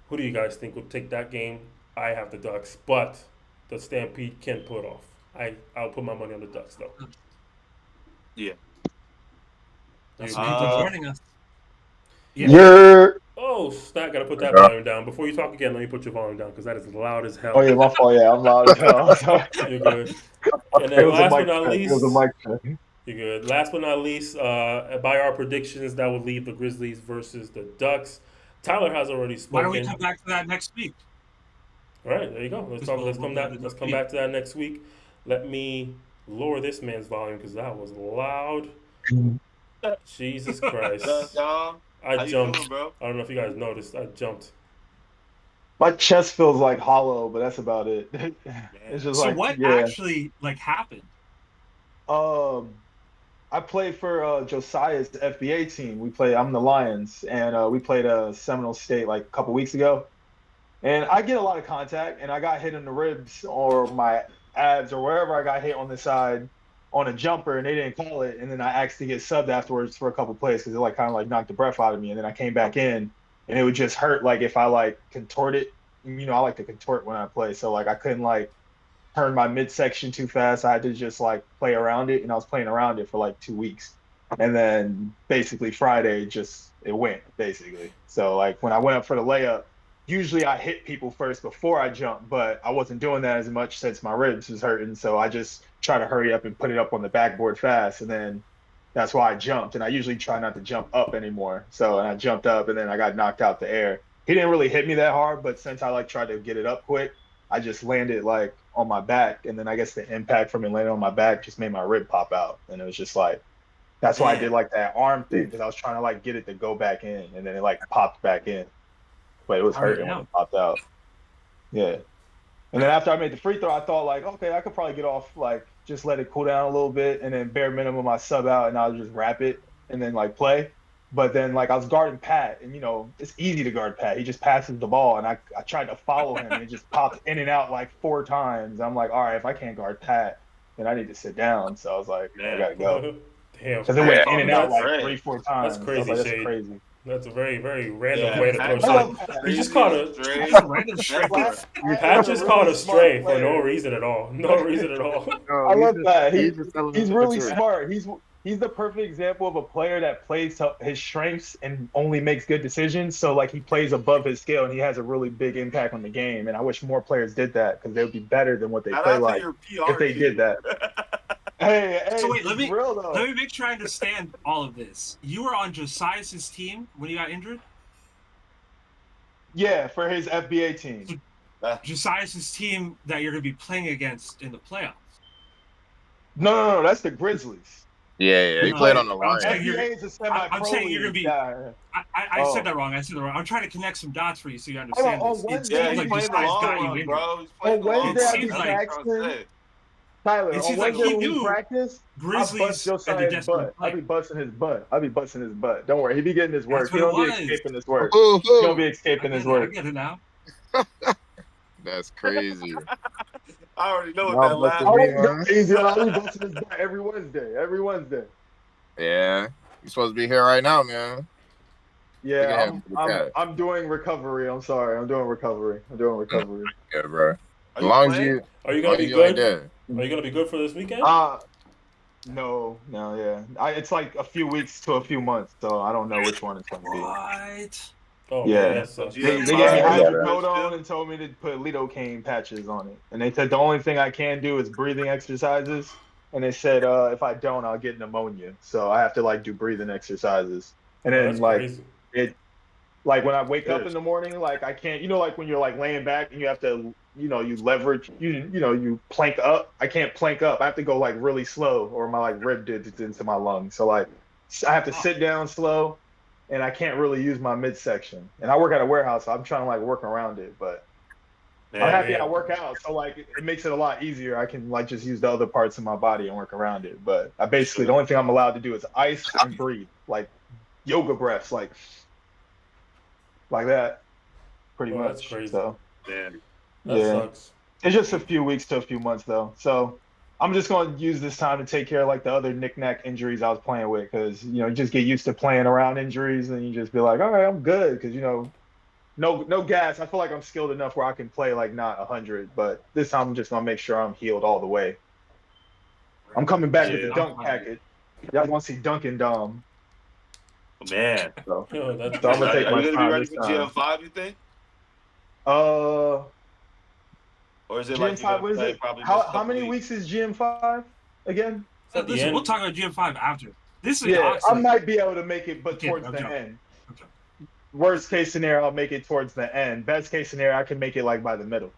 Who do you guys think would take that game? I have the Ducks, but the Stampede can pull it off. I'll put my money on the Ducks though. Yeah. That's You- people joining us. You're. Oh, snap! Gotta put that volume down. Before you talk again, let me put your volume down because that is loud as hell. Oh yeah, my fault. Yeah, I'm loud as hell. Sorry. You're good. And It then was a last but mic not check. It least, was a mic check. you're good. Last but not least, by our predictions, that would leave the Grizzlies versus the Ducks. Tyler has already Why don't we spoken. come back to that next week? All right, there you go. Let's come back to that next week. Let me lower this man's volume because that was loud. Jesus Christ! Dom, I how you jumped. feeling, bro? I don't know if you guys noticed. I jumped. My chest feels like hollow, but that's about it. It's just So like what yeah. actually happened? I played for Josiah's FBA team. I'm the Lions, and we played Seminole State like a couple weeks ago. And I get a lot of contact, and I got hit in the ribs or my abs or wherever I got hit on the side on a jumper, and they didn't call it. And then I asked to get subbed afterwards for a couple plays because it kind of knocked the breath out of me. And then I came back in, and it would just hurt if I contort it. I like to contort when I play, so I couldn't turn my midsection too fast. I had to just play around it, and I was playing around it for 2 weeks. And then basically Friday it went basically. So when I went up for the layup, usually I hit people first before I jump, but I wasn't doing that as much since my ribs was hurting. So I just try to hurry up and put it up on the backboard fast. And then that's why I jumped. And I usually try not to jump up anymore. And I jumped up, and then I got knocked out the air. He didn't really hit me that hard, but since I tried to get it up quick, I just landed on my back. And then I guess the impact from it landing on my back just made my rib pop out. And it was just that's why I did that arm thing, because I was trying to get it to go back in, and then it popped back in. But it was hurting when it popped out. Yeah. And then after I made the free throw, I thought okay, I could probably get off, just let it cool down a little bit, and then bare minimum I sub out, and I'll just wrap it and then play. But then I was guarding Pat, and it's easy to guard Pat. He just passes the ball, and I tried to follow him, and it just popped in and out 4 times. I'm all right, if I can't guard Pat, and I need to sit down. So I was like, I Man. gotta go Damn. because it went Yeah, in and out that's like great. 3-4 times. That's I was crazy, like, that's Shade. crazy. That's a very, very random Yeah, way to throw Pat I love shade. Pat. You just crazy, caught a straight. Just a random straight. Never. Pat He's a just caught really a smart stray for no player. reason at all. No reason at all. No, I love that. he's just telling He's the really truth. smart. He's the perfect example of a player that plays to his strengths and only makes good decisions. So like he plays above his scale and he has a really big impact on the game. And I wish more players did that because they would be better than what they Shout play out to like your PR if they team. did that. Hey, So wait, it's let me real though. make sure I understand all of this. You were on Josiah's team when you got injured. Yeah, for his FBA team. Josiah's team that you're going to be playing against in the playoffs. No, that's the Grizzlies. Yeah, he No, played on the I'm Lions. saying FBA is a semi-pro I'm saying you're gonna league. be- Yeah. I Oh. said that wrong. I'm trying to connect some dots for you so you Hold understand on, this. on It Wednesday- Yeah, seems he's like playing the Josiah's long got you run, injured. bro. He's playing the long Wednesday, run. I be That's what I'm trying to practicing. say. Tyler, It on seems like Wednesday when we you, practice, I Grizzlies bust are the Josiah's desperate butt. I player. be busting his butt. I be busting his butt. Don't worry, he be getting his work. That's He what don't it be was. escaping his work. Ooh, He don't be I escaping his get it. I work. get it now. that's crazy. I already know what Y'all that last busting me, means. man. Easy, I'll be busting his butt every Wednesday. Every Wednesday. Yeah, you supposed to be here right now, man. Yeah, Look at him, look at that. I'm doing recovery. I'm sorry. I'm doing recovery. Yeah, bro. As Are you long as playing? you, Are you gonna be you ain't good? there. Are you gonna be good for this weekend? No, yeah. It's like a few weeks to a few months, so I don't know which one it's gonna be. What? Oh Yeah. man, that sucks. They They gave me Yeah, hydrocodone and told me to put lidocaine patches on it. And they said the only thing I can do is breathing exercises. And they said if I don't, I'll get pneumonia. So I have to like do breathing exercises. And Oh, then that's like crazy. like when I wake up in the morning, like I can't, like when you're like laying back and you have to, you leverage, you plank up. I can't plank up. I have to go like really slow or my like rib digits into my lungs. So like I have to sit down slow and I can't really use my midsection. And I work at a warehouse, so I'm trying to like work around it, but I'm happy I work out. So like it makes it a lot easier. I can like just use the other parts of my body and work around it. But I basically the only thing I'm allowed to do is ice and breathe, like yoga breaths, like that, pretty Oh, much. that's crazy. So Man. That yeah, sucks. it's just a few weeks to a few months though. So I'm just going to use this time to take care of like the other knick-knack injuries I was playing with, because you just get used to playing around injuries and you just be like, all right, I'm good, because no gas. I feel like I'm skilled enough where I can play like not 100, but this time I'm just gonna make sure I'm healed all the way. I'm coming back with the Yeah. dunk package. Y'all want to see Dunk and Dom? Man. So, Yo, that's so I'm gonna Are take you my gonna be time ready this for time. GM5, you think? Or is it like you're GM5, gonna what is play it? probably How many weeks is GM5 again? at the Listen, end. we'll talk about GM5 after. This is Yeah, I Oxley. might be able to make it, but Okay, towards I'm the joking. end. I'm joking. Worst case scenario, I'll make it towards the end. Best case scenario, I can make it like by the middle.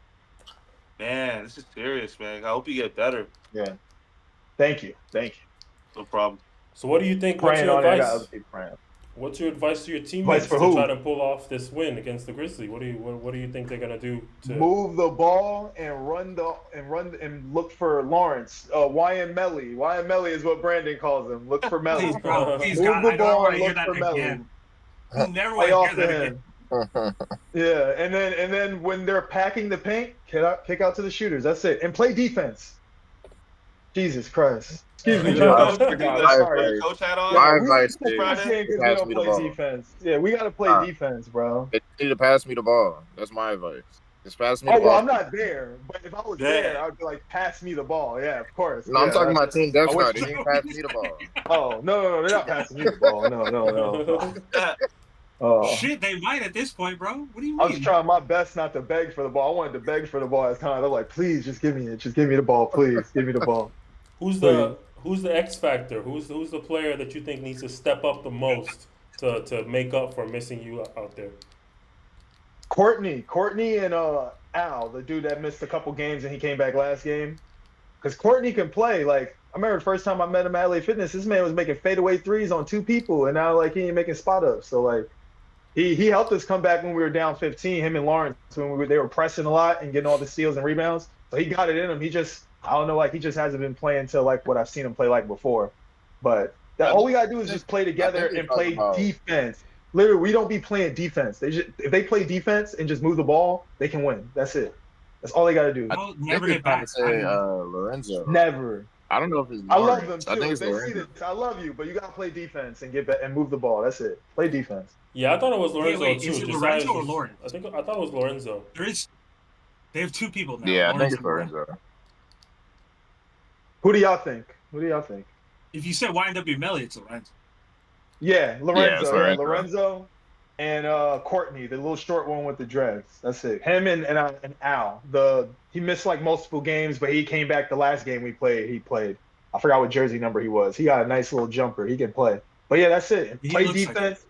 Man, this is serious, man. I hope you get better. Yeah. Thank you. No problem. So what do you think? What's Praying your on it. I got advice? other people praying. What's your advice to your Advice teammates for to who? try to pull off this win against the Grizzlies? What do you think they're gonna do to Move the ball and run and look for Lawrence. YM Melly. YM Melly is what Brandon calls him. Look for Melly. Please, bro. Please, Move God, the I don't ball want and to hear look that for Melly. again. You never Play want off to hear to that again. him. Yeah, and then when they're packing the paint, kick out to the shooters. That's it. And play defense. Jesus Christ. Excuse me, Joe. Yeah. I forgot. My Sorry. advice- Coach hat on? My We advice keep is Friday? because we pass don't me the play ball. defense. Yeah, we got to play Nah. defense, bro. They need to pass me the ball. That's my advice. Just pass me Oh, the ball. well, I'm not there. But if I was Yeah. there, I'd be like, pass me the ball. Yeah, of course. No, I'm Yeah, talking about that's- Team Death I Star. wish- They need to pass me the ball. Oh, no, they're not passing me the ball. No. Oh. Shit, they might at this point, bro. What do you I was mean? trying my best not to beg for the ball. I wanted to beg for the ball at times. I'm like, please, just give me it. Just give me the ball, please. Give me the ball. Who's the X factor? Who's the player that you think needs to step up the most to make up for missing you out there? Courtney and Al, the dude that missed a couple games and he came back last game. Because Courtney can play. Like, I remember the first time I met him at LA Fitness, this man was making fadeaway threes on 2 people, and now like he ain't making spot ups. So like, he helped us come back when we were down 15. Him and Lawrence when they were pressing a lot and getting all the steals and rebounds. So he got it in him. He just he just hasn't been playing to like what I've seen him play like before. But all we gotta do is just play together and play defense. Literally, we don't be playing defense. If they play defense and just move the ball, they can win. That's it. That's all they got to do. They'll I never think get they're trying back. to say Lorenzo. Never. I don't know if it's I love Lawrence. them I too. think If it's they see Lorenzo. this, I love you, but you got to play defense and get back and move the ball. That's it. Play defense. Yeah, I thought it was Lorenzo wait, too. is it Josiah's Lorenzo or was- Lawrence? I thought it was Lorenzo. They have two people now. Yeah, I Lawrence think it's and Lorenzo. Lorenzo. Who do y'all think? Who do y'all think? If you said YNW Melly, it's Lorenzo. Yeah, Lorenzo. it's Yeah, Lorenzo. Lorenzo and Courtney, the little short one with the dreads. That's it. Him and Al. He missed like multiple games, but he came back the last game we played. He played. I forgot what jersey number he was. He got a nice little jumper. He can play. But yeah, that's it. He Play looks like defense.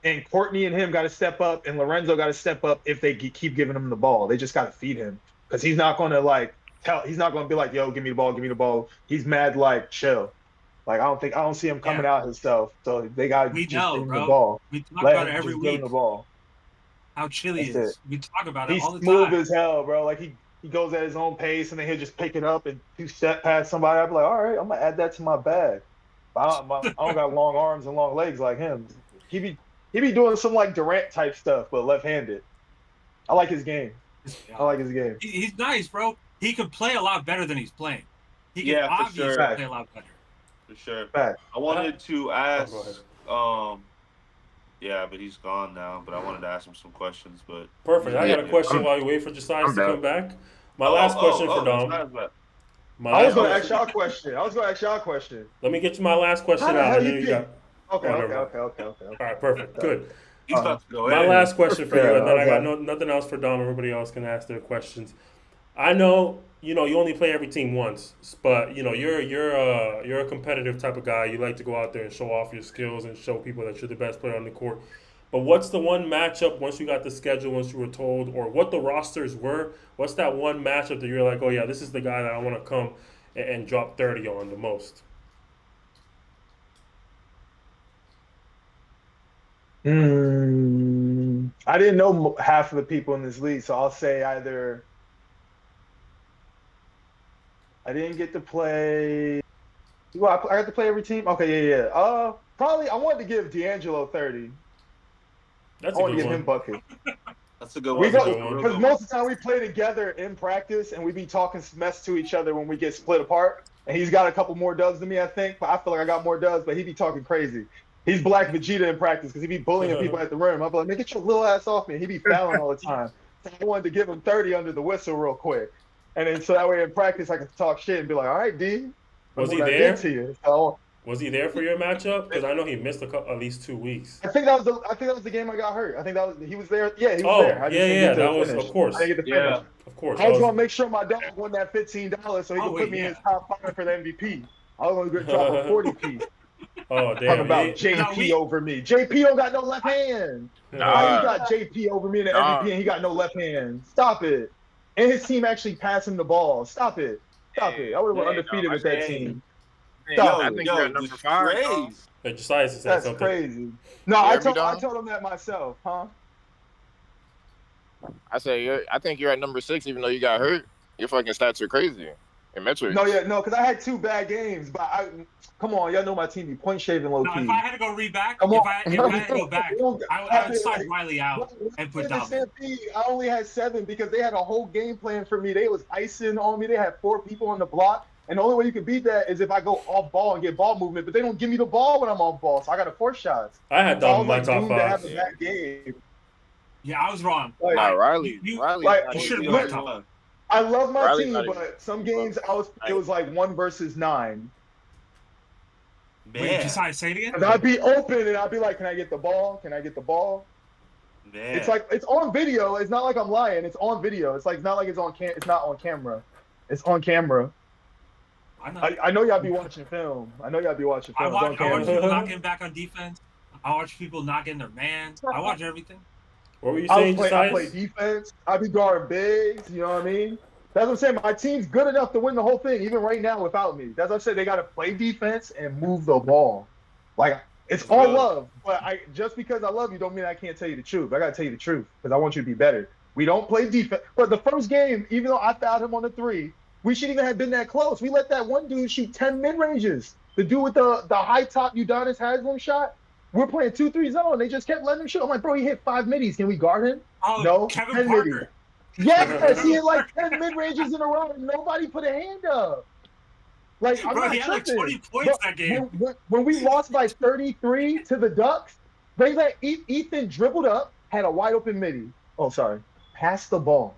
And Courtney and him got to step up, and Lorenzo got to step up if they keep giving him the ball. They just got to feed him because he's not going to he's not going to be like, yo, give me the ball, give me the ball. He's mad like chill. Like I don't see him coming out himself. So they got to just give him the ball. We talk Let about him it every just give him week. the ball. How chilly he That's is. We talk about it He's all the smooth time. as hell, bro. Like he goes at his own pace, and then he'll just pick it up and two-step past somebody. I'll be like, all right, I'm gonna add that to my bag. I don't got long arms and long legs like him. He be doing some like Durant type stuff, but left-handed. I like his game. I like his game. He's nice, bro. He could play a lot better than he's playing. He can Yeah, for obviously sure. play a lot better. For sure. Fact. I wanted to ask. go ahead. Yeah, but he's gone now. But I wanted to ask him some questions. But Perfect. I got a Yeah. question while you wait for Josiah to I'm down. come back. My last question for Dom. Josiah's back. My I was last gonna question- ask y'all a question. Let me get you my last question How the out. hell And then you you think? got. Okay. All right, perfect. Good. He's about to go My in. last question for you, and then I got okay. nothing else for Dom. Everybody else can ask their questions. I know, you only play every team once, but you're a competitive type of guy. You like to go out there and show off your skills and show people that you're the best player on the court. But what's the one matchup once you got the schedule, once you were told, or what the rosters were? What's that one matchup that you're like, oh yeah, this is the guy that I want to come and drop 30 on the most? I didn't know half of the people in this league, so I'll say either I didn't get to play. Well, I got to play every team. Okay, yeah. Probably I wanted to give D'Angelo 30. That's I a want to good give one. him bucket. That's a good We one. That's a go good one. because most of the time we play together in practice, and we be talking mess to each other when we get split apart. And he's got a couple more dubs than me, I think. But I feel like I got more dubs, but he be talking crazy. He's Black Vegeta in practice because he be bullying people at the rim. I'm like, man, get your little ass off me. He be fouling all the time. So I wanted to give him 30 under the whistle real quick. And then so that way in practice I could talk shit and be like, all right, D. Was he what I there? did to you. So Was he there for your matchup? Because I know he missed at least 2 weeks. I think that was the game I got hurt. I think he was there. Yeah, he was Oh, there. I just didn't yeah, get to that was, finish. of course. I didn't get to Yeah. finish. Of course. I was gonna make sure my dog won that $15 so he could Oh, put me in yeah. his top 5 for the MVP. I was gonna drop a 40p. Oh, Talking damn. about He- JP over me. JP don't got no left hand. How you got JP over me in the Nah. MVP and he got no left hand? Stop it. And his team actually passed him the ball. Stop it. Stop it. I would have been undefeated with that team. Stop I it. think you're at number 5. dog. Hey, Josiah said That's something. crazy. No, You I hear me, told dog? him that myself, huh? I think you're at number 6, even though you got hurt. Your fucking stats are crazy. Your metrics. No, because I had 2 bad games, but come on, y'all know my team be point shaving low No, key. if I had to go read back, Come if on. I had to go back, I would slide Wiley out and put In the Dom. Stampede, I only had 7 because they had a whole game plan for me. They was icing on me. They had 4 people on the block. And the only way you can beat that is if I go off ball and get ball movement. But they don't give me the ball when I'm off ball, so I got to force shots. I had So I Dom in was my like top doomed to have 5. a bad game. Yeah, I was wrong. Like, Nah, Riley. You- Riley's like, not you even- should've Yeah, went come top. on. I love my Riley's team, not even- but some games it was like 1 versus 9. Wait, Man, Josiah, say it again? And I'd be open and I'd be like, can I get the ball? Can I get the ball? man. It's like it's on video. It's not like I'm lying. It's on video. It's like not like it's it's not on camera. It's on camera. I know. I know y'all be watching film. I know y'all be watching I film. It's on watch camera. people not getting back on defense. I watch people not getting their mans. I watch everything. What were you I saying, play Josiah? defense. I be guarding bigs. You know what I mean? That's what I'm saying. My team's good enough to win the whole thing, even right now without me. That's what I'm saying. They got to play defense and move the ball. Like it's all love, but just because I love you don't mean I can't tell you the truth. I got to tell you the truth because I want you to be better. We don't play defense. But the first game, even though I fouled him on the 3, we shouldn't even have been that close. We let that one dude shoot 10 mid-ranges. The dude with the high top Udonis Haslam shot. We're playing 2-3 zone. They just kept letting him shoot. I'm like, bro, he hit 5 middies. Can we guard him? Oh, No, Kevin 10 Parker. middies. Yes, he had like 10 mid ranges in a row, and nobody put a hand up. Like, I'm Bro, not he had like tripping. 20 points But that game. when we lost by 33 to the Ducks, they let Ethan dribbled up, had a wide open midi. Oh, sorry. Passed the ball.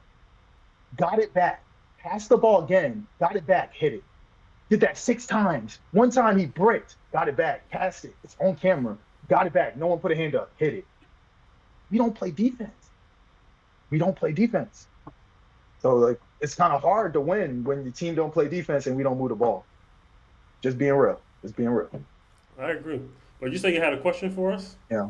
Got it back. Passed the ball again. Got it back. Hit it. Did that 6 times. One time he bricked. Got it back. Passed it. It's on camera. Got it back. No one put a hand up. Hit it. We don't play defense. We don't play defense. So, like, it's kind of hard to win when the team don't play defense and we don't move the ball. Just being real. Just being real. I agree. But you say you had a question for us? Yeah.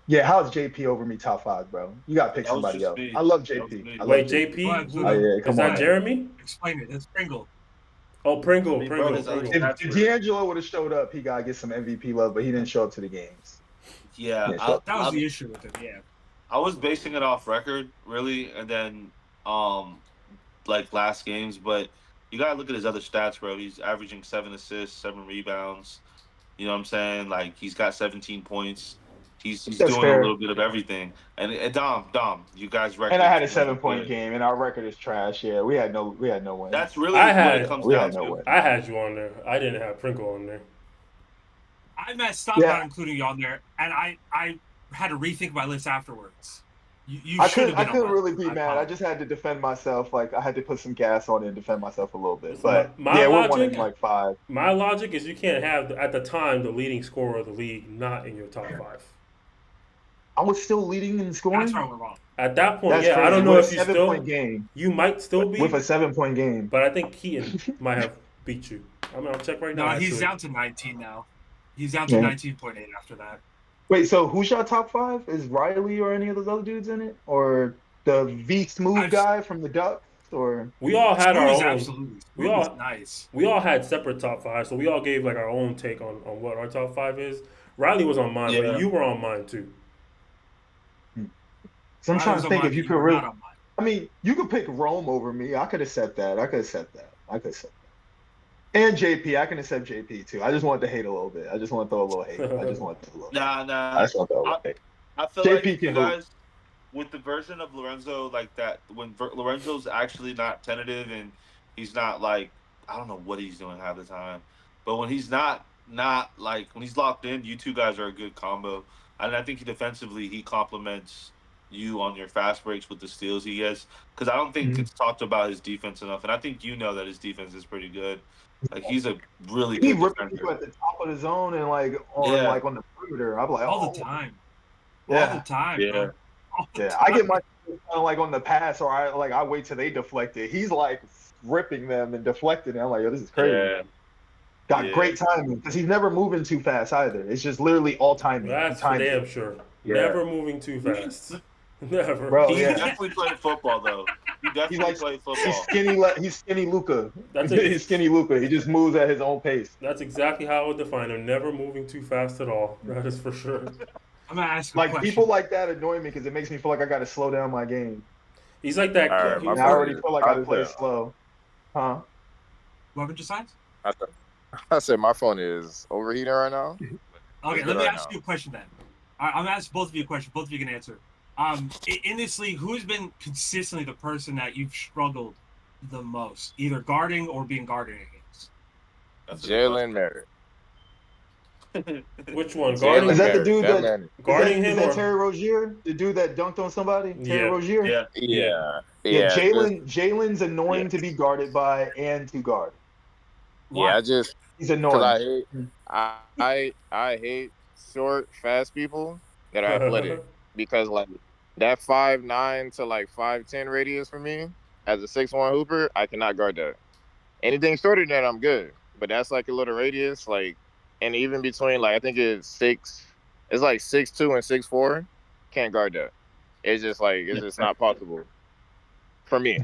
Yeah, how's JP over me top 5, bro? You gotta pick That was somebody just else. me. I love That was JP. me. I love Wait, JP. JP? Oh, yeah, Is come that on. Jeremy? Explain it. It's Pringle. Oh, Pringle. I mean, bro, his other Pringle. stats If were- D'Angelo would have showed up, he gotta get some MVP love, but he didn't show up to the games. Yeah, Yeah, sure. That was the issue with him, yeah. I was basing it off record, really, and then like last games. But you gotta look at his other stats, bro. He's averaging 7 assists, 7 rebounds. You know what I'm saying? Like he's got 17 points. He's That's doing fair. a little bit of everything. And Dom, you guys record. And I had a 7-point game, and our record is trash. Yeah, we had no win. That's really I what had- it comes we down had no to. win. I had you on there. I didn't have Pringle on there. I messed up Yeah. not including you on there, and I had to rethink my list afterwards. You I should have been couldn't on my really list. be mad. I just had to defend myself. Like I had to put some gas on it and defend myself a little bit. So But my yeah, we're logic- winning like 5. My logic is you can't have, at the time, the leading scorer of the league not in your top 5. I was still leading in scoring. That's where we're wrong. At that point, That's yeah, crazy. I don't know With if a you 7-point still, game. you might still be, With a 7-point game. but I think Keaton might have beat you. I'm gonna check right No, now. he's actually. down to 19 now. He's down to Yeah. 19.8 after that. Wait, so who's your top 5? Is Riley or any of those other dudes in it, or the V Smooth guy from the Ducks, or We all had our Smooth is own. absolutely. we Smooth is all- nice. We all had separate top 5, so we all gave like our own take on what our top 5 is. Riley was on mine, Yeah. but you were on mine too. so I'm I trying was to on think mine, if you but could were really. not on mine. I mean, you could pick Rome over me. I could accept that. And JP, I can accept JP too. I just wanted to hate a little bit. I just want to throw a little hate. I just want to throw a little. Nah. I just want to throw a little hate. I feel JP like you can hoop. guys, with the version of Lorenzo like that, when Lorenzo's actually not tentative and he's not like, I don't know what he's doing half the time, but when he's not like when he's locked in, you two guys are a good combo. And I think defensively he complements you on your fast breaks with the steals he gets, because I don't think Mhm. it's talked about his defense enough, and I think you know that his defense is pretty good. Like he's a really He good ripping people defender. at the top of the zone and like on Yeah. like on the perimeter. I'm like, All oh, the time. Yeah. All the time. Yeah. Bro. All the Yeah, time. I get my kind of like on the pass, or I wait till they deflect it. He's like ripping them and deflecting. I'm like, yo, this is crazy. Yeah. Got Yeah. great timing because he's never moving too fast either. It's just literally all timing. That's He for times damn it. sure. Yeah. Never moving too fast. Never. Bro, He yeah. definitely played football though. He definitely He's like- played He's football. skinny. He's skinny Luca. That's it. He's skinny Luca. He just moves at his own pace. That's exactly how I would define him. Never moving too fast at all. That is for sure. I'm gonna ask you a Like question. people like that annoy me because it makes me feel like I got to slow down my game. He's like that. All right, he- my And I already phone feel like is- I play slow. Huh? Weapon decides? I said my phone is overheating right now. Okay, It's let good me right ask now. you a question then. I'm gonna ask both of you a question. Both of you can answer. In this league, who has been consistently the person that you've struggled the most, either guarding or being guarded against? That's a good Jalen Merritt. Which one? Jalen Guarding, Is that the Merritt, dude that- man. guarding is him that or Terry Rozier? The dude that dunked on somebody? Terry Yeah. Rozier? Yeah. Yeah. Yeah, just- Jalen's annoying to be guarded by and to guard. Yeah, I just He's because annoying. I hate short, fast people that are athletic because like that 5'9" to like 5'10" radius for me as a 6'1" hooper, I cannot guard that. Anything shorter than that, I'm good. But that's like a little radius, like, and even between like I think it's like 6'2" and 6'4", can't guard that. It's just like it's just not possible for me.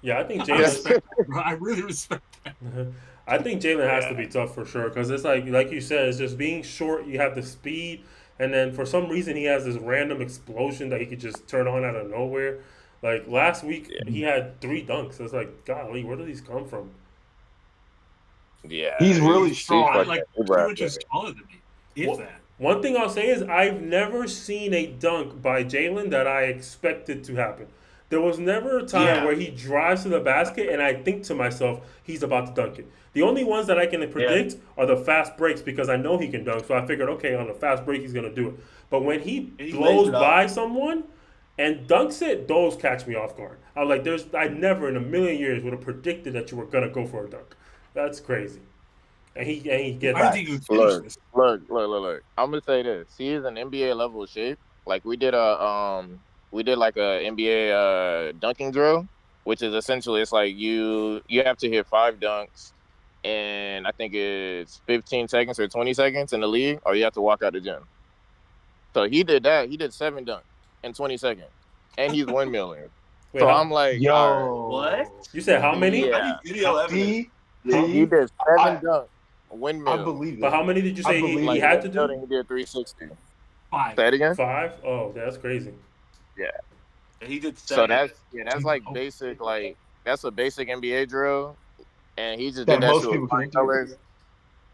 Yeah, I think I Jalen. respect that, bro. I really respect that. I think Jalen has to be tough for sure because it's like you said, it's just being short. You have the speed, and then for some reason he has this random explosion that he could just turn on out of nowhere. Like last week, he had 3 dunks. It's like, golly, where do these come from? Yeah, He's really strong. I'm fucking like uber 2 athletic. inches taller than me, if Well, that. One thing I'll say is I've never seen a dunk by Jalen that I expected to happen. There was never a time Yeah. where he drives to the basket and I think to myself, he's about to dunk it. The only ones that I can predict are the fast breaks because I know he can dunk. So I figured, okay, on the fast break, he's going to do it. But when he He blows lays it up. by someone and dunks it, those catch me off guard. I was like, I never in a million years would have predicted that you were going to go for a dunk. That's crazy. And he gets I didn't think you would finish Look, this. look. I'm gonna say this. He is an NBA level shape. Like we did like a NBA dunking drill, which is essentially it's like you have to hit 5 dunks and I think it's 15 seconds or 20 seconds in the league, or you have to walk out the gym. So he did that. He did 7 dunks in 20 seconds, and he's windmilling. Wait, So I'm like, all right, What? you said how many? Yeah. I need video evidence. See, he did 7 I, dunks, I windmill. believe But it. how many did you I say he believe had it. to do? He did 360. 5. Say it again. 5? Oh, that's crazy. Yeah. And he did 7. So that's like basic, like that's a basic NBA drill, and he just That did that most shit with people can't do. colors.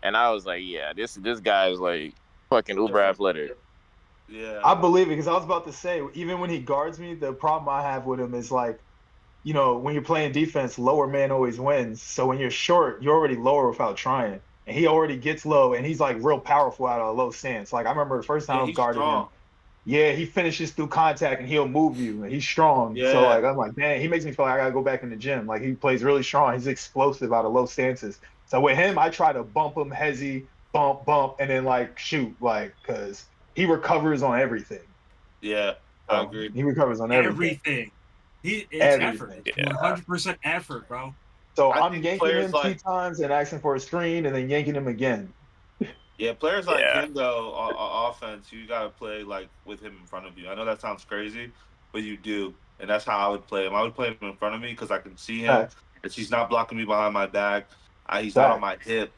And I was like, yeah, this guy is like fucking uber athletic. Yeah. I believe it because I was about to say, even when he guards me, the problem I have with him is like, when you're playing defense, lower man always wins. So when you're short, you're already lower without trying. And he already gets low, and he's like real powerful out of a low stance. Like I remember the first time I he's guarded him. strong. Yeah, he finishes through contact and he'll move you. And he's strong. Yeah. So like I'm like, man, he makes me feel like I gotta go back in the gym. Like he plays really strong. He's explosive out of low stances. So with him, I try to bump him, hezzy, bump, and then like shoot, like because he recovers on everything. Yeah, I agree. He recovers on everything. Everything. It's Everything. effort. It's 100% effort, bro. So I I'm think yanking players him like- 2 times and asking for a screen, and then yanking him again. Yeah, players like Yeah. him though, on offense, you gotta play like with him in front of you. I know that sounds crazy, but you do, and that's how I would play him. I would play him in front of me because I can see him. Facts. And he's not blocking me behind my back. He's not on my hip.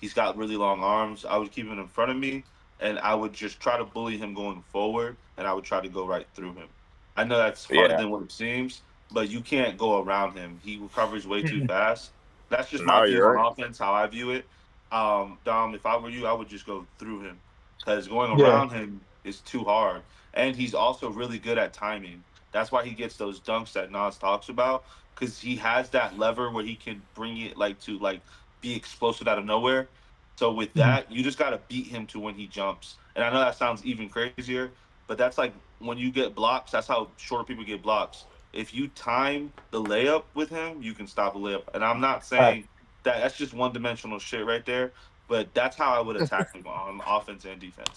He's got really long arms. I would keep him in front of me, and I would just try to bully him going forward, and I would try to go right through him. I know that's harder than what it seems, but you can't go around him. He recovers way too fast. That's just my view on offense, how I view it. Dom, if I were you, I would just go through him because going around him is too hard. And he's also really good at timing. That's why he gets those dunks that Nas talks about because he has that lever where he can bring it to be explosive out of nowhere. So with that, you just got to beat him to when he jumps. And I know that sounds even crazier, but that's like when you get blocks, that's how shorter people get blocks. If you time the layup with him, you can stop a layup. And I'm not saying that's just one-dimensional shit right there, but that's how I would attack him on offense and defense.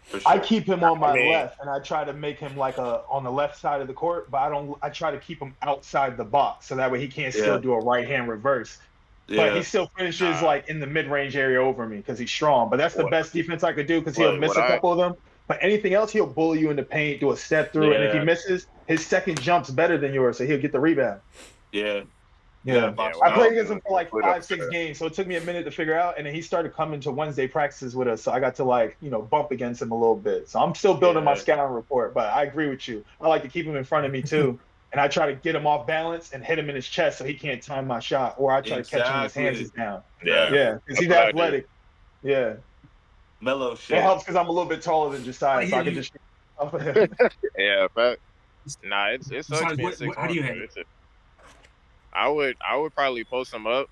For sure. I keep him on my left, and I try to make him like on the left side of the court, but I try to keep him outside the box so that way he can't still do a right hand reverse. But he still finishes like in the mid-range area over me because he's strong. But that's the best defense I could do because he'll miss a couple of them. But anything else, he'll bully you in the paint, do a step through, and if he misses, his second jump's better than yours, so he'll get the rebound. Yeah. I played against him for like 5-6 games, so it took me a minute to figure out. And then he started coming to Wednesday practices with us, so I got to bump against him a little bit. So I'm still building my scouting report, but I agree with you. I like to keep him in front of me too, and I try to get him off balance and hit him in his chest so he can't time my shot, or I try to catch him when his hands is down. Yeah, because he's athletic. Yeah, mellow shit. It helps because I'm a little bit taller than Josiah, so I can just. Yeah, but nah, it sucks being 6'1". How do you hit? I would probably post him up,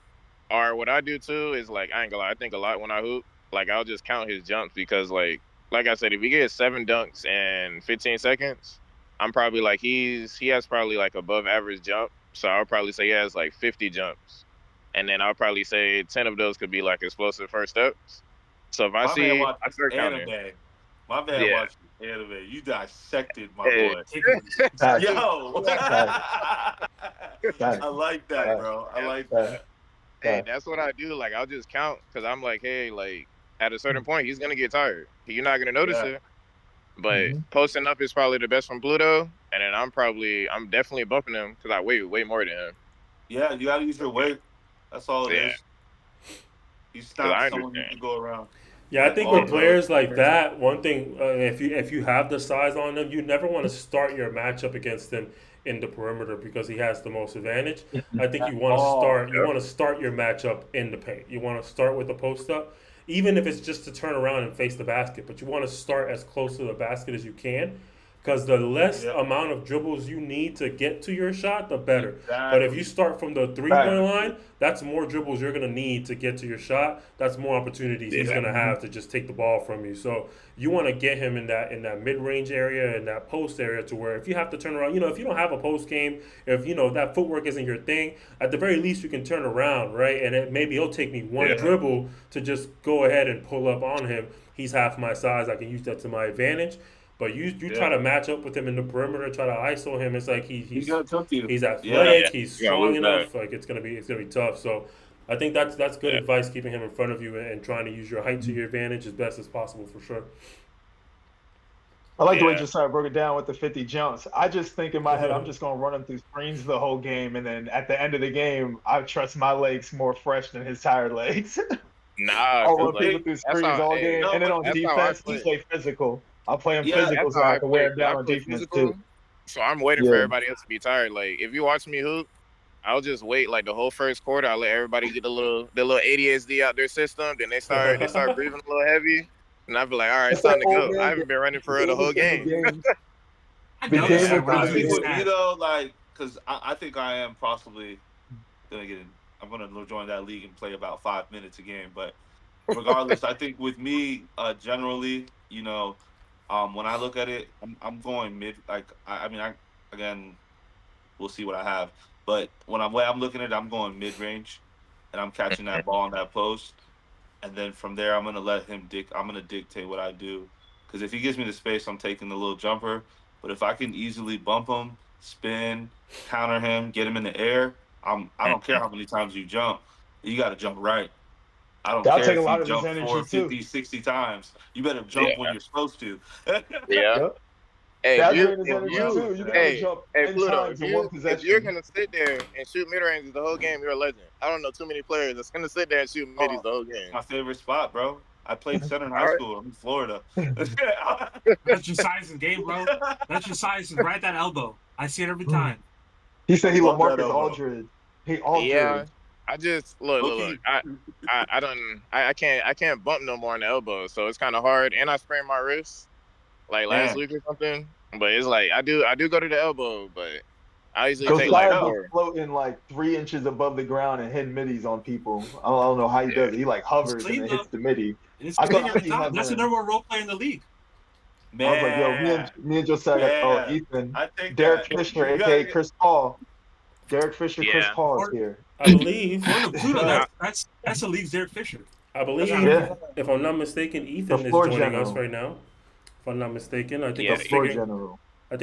or what I do too is like I ain't gonna lie, I think a lot when I hoop. Like I'll just count his jumps because like I said, if he gets 7 dunks in 15 seconds, I'm probably like he has probably like above average jump. So I'll probably say he has like 50 jumps, and then I'll probably say 10 of those could be like explosive first steps. So if I start counting. My man watched anime. You dissected my boy. Yo. I like that, bro. I like that. Hey, that's what I do. Like, I'll just count because I'm like, hey, like, at a certain point, he's going to get tired. You're not going to notice it. But posting up is probably the best from Pluto. And then I'm definitely bumping him because I weigh way more than him. Yeah, you got to use your weight. That's all it is. You stop someone you can go around. Yeah, I think with players like that, one thing, if you have the size on them, you never want to start your matchup against him in the perimeter because he has the most advantage. I think you want to start your matchup in the paint. You want to start with the post up, even if it's just to turn around and face the basket. But you want to start as close to the basket as you can, Because the less Yeah. amount of dribbles you need to get to your shot, the better. But if you Exactly. start from the 3-point line, that's more dribbles you're going to need to get to your shot. That's more opportunities he's going to have to just take the ball from you. So you want to get him in that mid-range area, in that post area, to where if you have to turn around, if you don't have a post game, if that footwork isn't your thing, at the very least you can turn around, right? And maybe it'll take me one dribble to just go ahead and pull up on him. He's half my size. I can use that to my advantage. But you try to match up with him in the perimeter, try to ISO him. It's like he's athletic, he's strong enough. Like it's gonna be tough. So I think that's good advice, keeping him in front of you and trying to use your height to your advantage as best as possible for sure. I like the way Josiah broke it down with the 50 jumps. I just think in my head, I'm just going to run him through screens the whole game. And then at the end of the game, I trust my legs more fresh than his tired legs. Nah, I'll run people through screens all game. And then on defense, he play physical. I'll play him physical so I can wear him down on defense too. So I'm waiting for everybody else to be tired. Like, if you watch me hoop, I'll just wait like the whole first quarter. I'll let everybody get the little ADHD out their system. Then they start breathing a little heavy. And I'll be like, all right, it's time to go. I haven't been running for real the whole game. I think with me though, like, because I think I am possibly gonna I'm gonna join that league and play about 5 minutes a game. But regardless, I think with me, generally, when I look at it, I'm going mid. Like, again, we'll see what I have. But when I'm looking at it, I'm going mid range, and I'm catching that ball in that post. And then from there, I'm gonna let him I'm gonna dictate what I do, because if he gives me the space, I'm taking the little jumper. But if I can easily bump him, spin, counter him, get him in the air, I don't care how many times you jump. You got to jump right. I don't care if you jump 4, 50, 60 times. You better jump when you're supposed to. Hey, Pluto, if you're gonna sit there and shoot mid ranges the whole game, you're a legend. I don't know too many players that's gonna sit there and shoot middies the whole game. My favorite spot, bro. I played center in high school. I'm in Florida. That's your size in the game, bro. That's your size right at that elbow. I see it every time. He said he LaMarcus Aldridge. Yeah. I just look. I can't bump no more on the elbow, so it's kind of hard. And I sprained my wrist like last week or something. But it's like I do go to the elbow, but I usually take like floating like 3 inches above the ground and hitting middies on people. I don't know how he does it. He like hovers and then hits the midi. That's the number one role player in the league. Man. I was like, yo, me and Josiah, Ethan, Derek Fisher, aka Chris Paul. Derek Fisher, Chris Paul is here. I believe. That's the league's Derek Fisher. I believe, if I'm not mistaken, Ethan is joining us right now. If I'm not mistaken, I think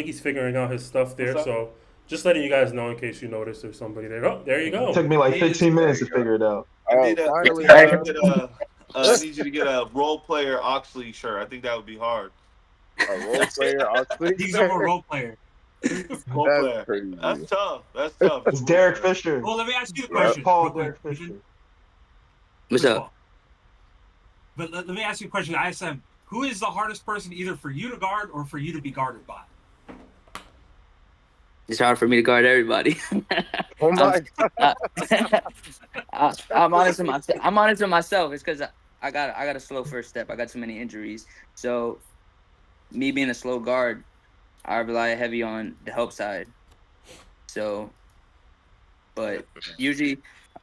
he's figuring out his stuff there. So just letting you guys know in case you notice there's somebody there. Oh, there you go. It took me like 15 minutes to figure it out. I need you to get a role player OXLEAGUE shirt. I think that would be hard. A role player OXLEAGUE? He's a role player. That's tough. It's Derek Fisher. Well, let me ask you the question. Derek Fisher. What's up? But let me ask you a question. ISM, who is the hardest person either for you to guard or for you to be guarded by? It's hard for me to guard everybody. Oh my God. I'm honest with myself. I'm honest with myself. It's because I got a slow first step. I got too many injuries. So me being a slow guard, I rely heavy on the help side. So, but usually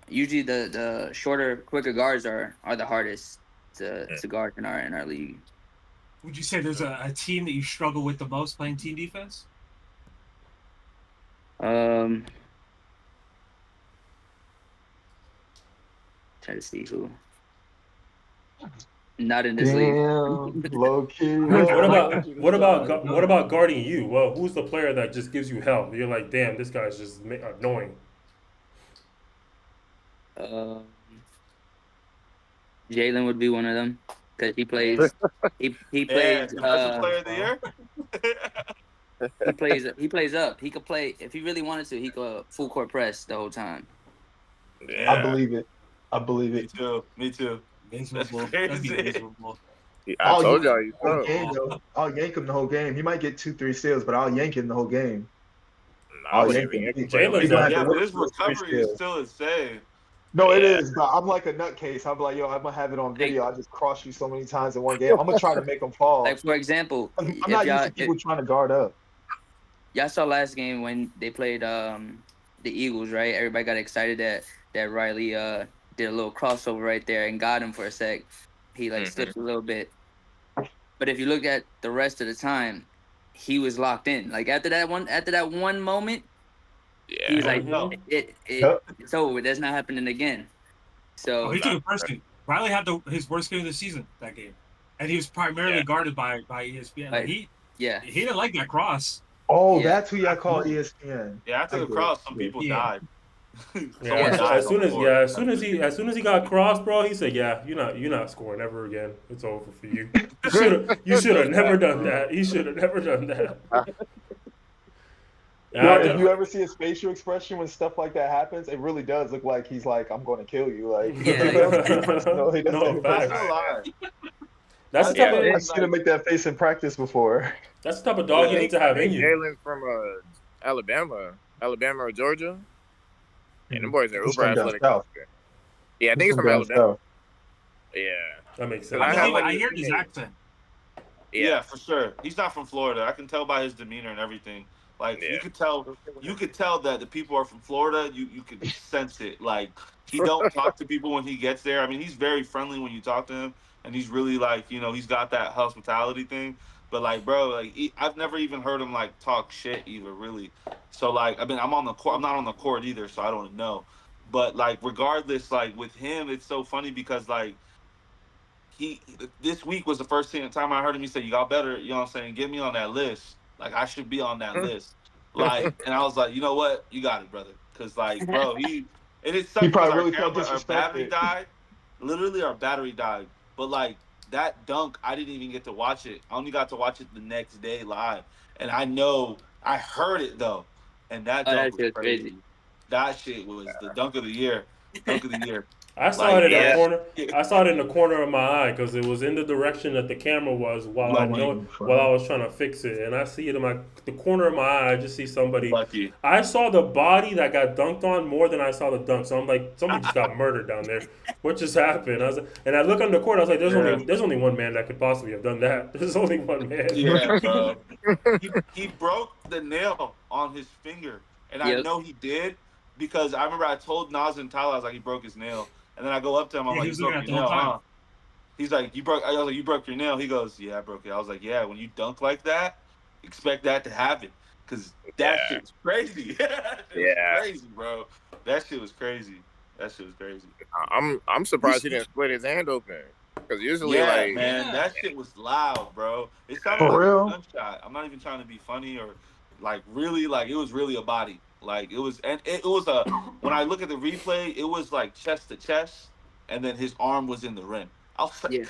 the shorter, quicker guards are the hardest to guard in our league. Would you say there's a team that you struggle with the most playing team defense? Try to see who. Not in this league. Low key. What about guarding you? Well, who's the player that just gives you hell? You're like, damn, this guy's just annoying. Jalen would be one of them because he plays. He plays. Defensive player of the year. He plays up. He could play if he really wanted to. He could full court press the whole time. Yeah. I believe it. Me too. Miserable. I told y'all I'll yank him the whole game. He might get 2-3 steals, but I'll yank him the whole game. I wouldn't even yank him. But his recovery is still insane. No, it Yeah. is, but I'm like a nutcase. I'm like, yo, I'm gonna have it on video. I just cross you so many times in one game. I'm gonna try to make them fall. Like for example, I'm if not used to people trying to guard up. y'all saw last game when they played the Eagles, right? Everybody got excited that Riley did a little crossover right there and got him for a sec. He like slipped a little bit. But if you look at the rest of the time, he was locked in. Like after that one moment, he was Yeah. like, No. Yep. it's over. That's not happening again. Oh, So he took it personally. Riley had his worst game of the season that game, and he was primarily guarded by ESPN. Like, he didn't like that cross. Oh, Yeah. that's who y'all call ESPN. Yeah, after the cross, some people died. Yeah, Someone died as soon as he got crossed, bro, he said, "Yeah, you're not scoring ever again. It's over for you. You should have never done that. You should have never done that." Yo, if you ever see his facial expression when stuff like that happens, it really does look like he's like, "I'm going to kill you." Like, No, he doesn't. facts. lie. That's the type of I've seen him make that face in practice before. that's the type of dog you need to have in you. Jalen's from Alabama or Georgia. And them boys are He's uber from down athletic. south. Yeah, I think he's from down Alabama. south. Yeah. That makes sense. I hear his accent. Yeah, for sure. He's not from Florida. I can tell by his demeanor and everything. Like you could tell that the people are from Florida. You could sense it. Like he don't talk to people when he gets there. I mean, he's very friendly when you talk to him, and he's really like, he's got that hospitality thing. But like, bro, like I've never even heard him like talk shit either, really. So like, I mean, I'm on the court. I'm not on the court either, so I don't know. But like, regardless, like with him, it's so funny because like this week was the first time I heard him. He said, "Y'all better, you know what I'm saying, get me on that list. Like I should be on that list." Like, and I was like, you know what, you got it, brother. Because like, bro, it sucks. He probably really our felt our battery disrespected. died. Literally, our battery died. But like that dunk, I didn't even get to watch it. I only got to watch it the next day live. And I heard it though, and that dunk was crazy. That shit was the dunk of the year. Dunk of the year. I saw it in the corner. I saw it in the corner of my eye because it was in the direction that the camera was while I was trying to fix it, and I see it in the corner of my eye. I just see somebody. Lucky. I saw the body that got dunked on more than I saw the dunk. So I'm like, somebody just got murdered down there. What just happened? And I look on the court. I was like, there's only one man that could possibly have done that. There's only one man. Yeah, bro. he broke the nail on his finger, and I know he did because I remember I told Nas and Tyler, I was like, he broke his nail. And then I go up to him, I'm like, you broke your nail, huh? He's like, I was like, you broke your nail? He goes, yeah, I broke it. I was like, yeah, when you dunk like that, expect that to happen. Because that shit's crazy. Crazy, bro. That shit was crazy. I'm surprised he didn't split his hand open. Because usually, that shit was loud, bro. It sounded like a gunshot. I'm not even trying to be funny or, like, really, like, it was really a body. Like it was when I look at the replay, it was like chest to chest, and then his arm was in the rim. I was like,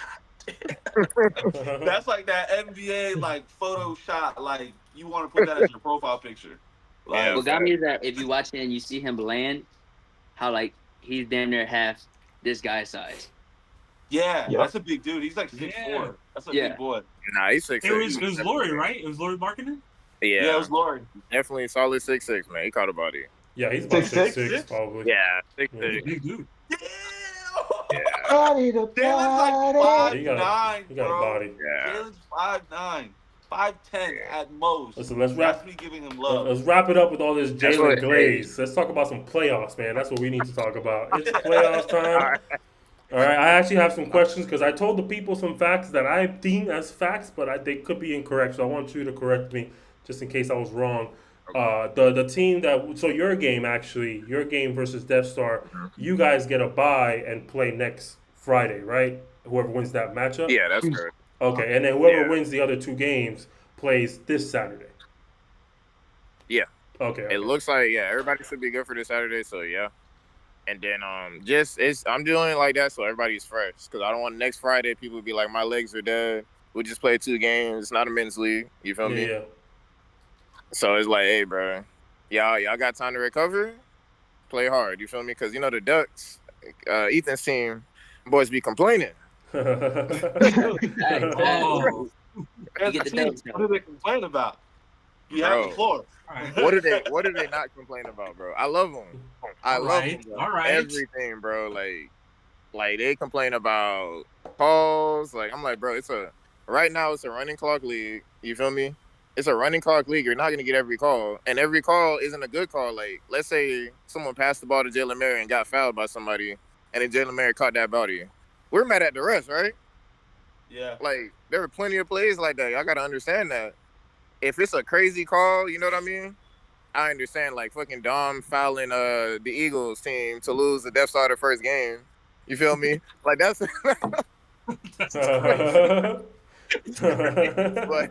God, that's like that NBA like photo shot. Like you want to put that as your profile picture. Like, what got me is that if you watch it and you see him land, how like he's damn near half this guy's size. Yeah, that's a big dude. He's like 6'4". That's a big boy. Nah, he's 6'6". It was Laurie, right? It was Laurie marketing. Yeah, it was Laurie. Definitely solid 6'6", man. He caught a body. Yeah, he's about 6'6", probably. Yeah, 6'6". Big dude. Jalen's like 5'9", he got a body. Yeah. Jalen's 5'9", 5'10" at most. Listen, that's me giving him love. Let's wrap it up with all this Jalen glaze. Let's talk about some playoffs, man. That's what we need to talk about. It's playoffs time. All right, I actually have some questions because I told the people some facts that I deem as facts, but they could be incorrect. So I want you to correct me just in case I was wrong. The team your game versus Death Star, you guys get a bye and play next Friday, right? Whoever wins that matchup? Yeah, that's good. Okay, and then whoever wins the other two games plays this Saturday. Yeah. Okay. It looks like everybody should be good for this Saturday, so yeah. And then I'm doing it like that so everybody's fresh because I don't want next Friday people to be like my legs are dead. We just played 2 games. It's not a men's league. You feel me? Yeah. So it's like, hey, bro, y'all got time to recover? Play hard. You feel me? Because the Ducks, Ethan's team, boys be complaining. What do they complain about? You have the Bro, floor. All right. what do they not complain about, bro? I love them. I All love right. them, bro. All right. Everything, bro. Like they complain about calls. Like I'm like, bro, right now it's a running clock league. You feel me? It's a running clock league. You're not gonna get every call, and every call isn't a good call. Like let's say someone passed the ball to Jalen Murray and got fouled by somebody, and then Jalen Murray caught that body. We're mad at the refs, right? Yeah. Like there are plenty of plays like that. Y'all gotta understand that. If it's a crazy call, you know what I mean? I understand, like fucking Dom fouling the Eagles team to lose the Death Star the first game. You feel me? Like that's That's crazy. But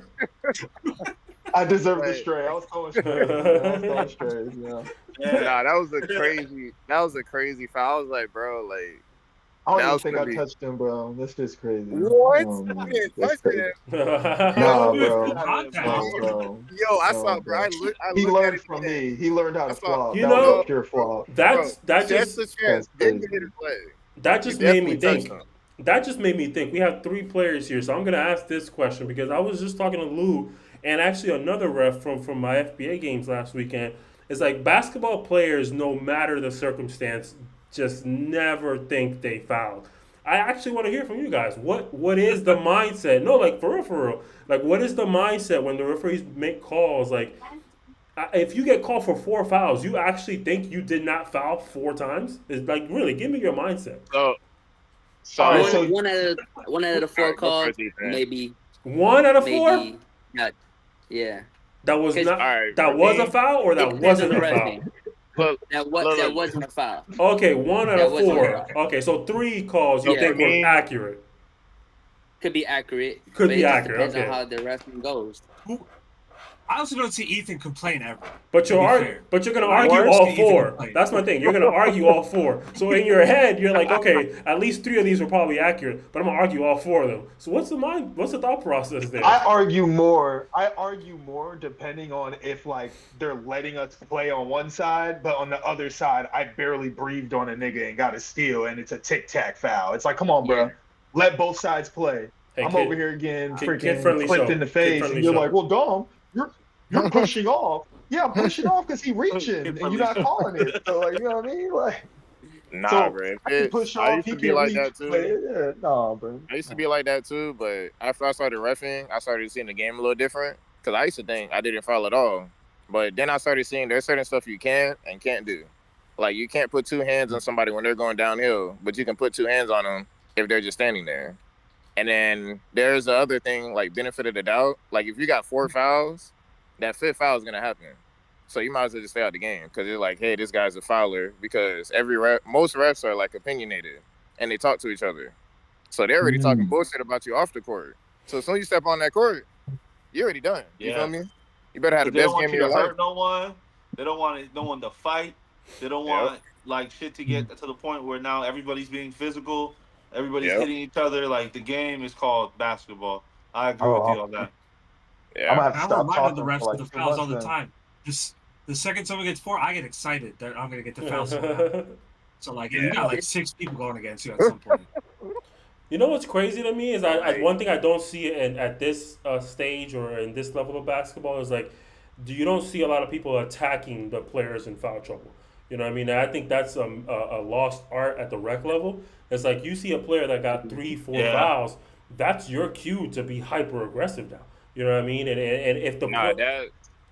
I deserve the Right. stray. I was going straight. I was going straight. Yeah. nah, that was a crazy foul. I was like, bro, like I don't that even was think gonna I be touched him, bro. That's just crazy. what? I Man. didn't That's touch crazy. it. Nah, Dude, bro. full contact. No, bro. Yo, I No, saw, bro. bro. I He looked at learned it from again. me. He learned how I to saw, flop. You That was know, a pure flop. bro, that just just the chance. That's Didn't crazy. hit his play. that You just made me definitely touched think. him. That just made me think. We have 3 players here, so I'm gonna ask this question because I was just talking to Lou and actually another ref from my FBA games last weekend. It's like basketball players, no matter the circumstance, just never think they fouled. I actually want to hear from you guys. What is the mindset? No, like for real, for real. Like what is the mindset when the referees make calls? Like if you get called for 4 fouls, you actually think you did not foul 4 times? It's like really, give me your mindset. So, All right, One so one out of the all 4 right, go calls, first, Ethan. maybe 1 out of 4. not. Yeah, That was 'Cause- not. All right, That for was a me, foul, or it that depends on wasn't the a foul. refing. look, That look. wasn't a foul. Okay, 1 out That of wasn't a 4. foul. Okay, so 3 calls you So Yeah. for think were me, accurate. Could be accurate, Could but be it just accurate. depends on Okay, how the refing goes. I also don't see Ethan complain ever. but To be fair, but you're gonna I argue never all see Ethan 4. complain. That's my thing. You're gonna argue all 4. So in your head, you're like, okay, at least 3 of these were probably accurate, but I'm gonna argue all 4 of them. So what's the mind? What's the thought process there? I argue more. Depending on if like they're letting us play on one side, but on the other side, I barely breathed on a nigga and got a steal, and it's a tic-tac foul. It's like, come on, Yeah. bro. Let both sides play. Hey, I'm over here getting kid freaking friendly clipped show. in the Kid face, friendly and you're show. like, well, Dom, you're pushing off. Yeah, I'm pushing off because he reaching, and you're not calling it. So like, you know what I mean? Like, nah, so bro. I can push I off, used he to be can like reach, that but too. yeah, nah, bro. I used to be like that too, but after I started reffing, I started seeing the game a little different. Because I used to think I didn't foul at all, but then I started seeing there's certain stuff you can and can't do. Like you can't put 2 hands on somebody when they're going downhill, but you can put 2 hands on them if they're just standing there. And then there's the other thing, like benefit of the doubt. Like if you got 4 fouls, that 5th foul is gonna happen. So you might as well just stay out the game because you're like, hey, this guy's a fouler. Because most refs are like opinionated and they talk to each other. So they're already talking bullshit about you off the court. So as soon as you step on that court, you're already done. You feel me? You better have the They don't best want game of you your to life. hurt no one. They don't want no one to fight. They don't want like shit to get to the point where now everybody's being physical. Everybody's Yep. hitting each other. Like the game is called basketball. I agree with you Oh, on that. I'm Yeah. gonna have to I'm stop reminding the talking refs for of like the 2 fouls all months the then. time. Just the second someone gets 4, I get excited that I'm gonna get the foul. Somehow. So like you got like 6 people going against you at some point. You know what's crazy to me is Right. one thing I don't see at this stage or in this level of basketball is like, you don't see a lot of people attacking the players in foul trouble. You know what I mean? And I think that's a lost art at the rec level. It's like you see a player that got 3, 4 Yeah. fouls, that's your cue to be hyper aggressive now. You know what I mean? And if the Nah,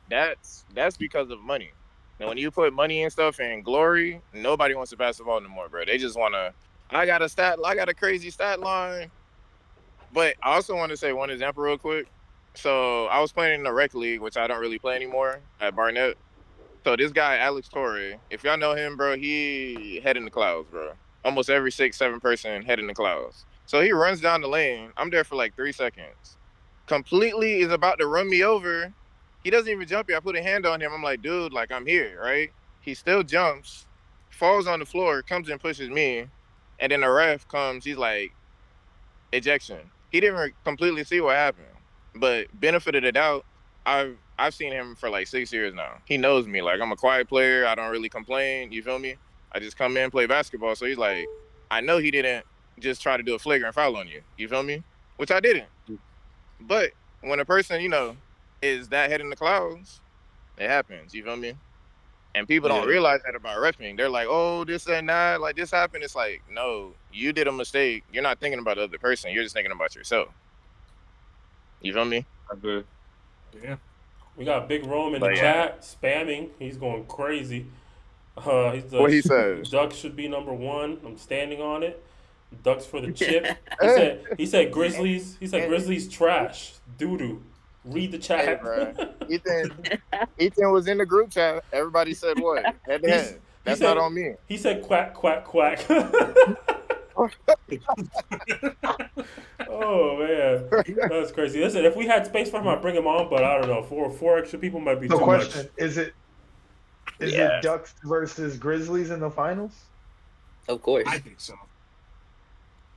that's because of money. Now, when you put money and stuff in glory, nobody wants to pass the ball no more, bro. They just want to. I got a crazy stat line. But I also want to say one example real quick. So I was playing in the rec league, which I don't really play anymore at Barnett. So this guy Alex Torre, if y'all know him, bro, he head in the clouds, bro. Almost every 6, 7 person head in the clouds. So he runs down the lane. I'm there for like 3 seconds. Completely is about to run me over. He doesn't even jump here. I put a hand on him. I'm like, dude, like I'm here, right? He still jumps, falls on the floor, comes and pushes me, and then the ref comes. He's like, ejection. He didn't completely see what happened, but benefit of the doubt, I've seen him for like 6 years now. He knows me. Like I'm a quiet player. I don't really complain. You feel me? I just come in, play basketball. So he's like, I know he didn't just try to do a flagrant foul on you. You feel me? Which I didn't. But when a person, is that head in the clouds. It happens. You feel me? And people don't Yeah. realize that about refing. They're like, oh, this and that, like this happened. It's like, no, you did a mistake. You're not thinking about the other person. You're just thinking about yourself. You feel me? I agree. Yeah. We got Big Rome in But the yeah. chat spamming. He's going crazy. What he says? Ducks should be number 1. I'm standing on it. Ducks for the chip. He said Grizzlies. He said Grizzlies trash. Doo doo. Read the Hey, chat. bro. Ethan was in the group chat. Everybody said what? Head to head. That's said- not on me. He said quack quack quack. Oh man, that's crazy. Listen, if we had space for him, I'd bring him on. But I don't know. Four extra people might be So too question, much. is it Yeah. Ducks versus Grizzlies in the finals? Of course. I think so.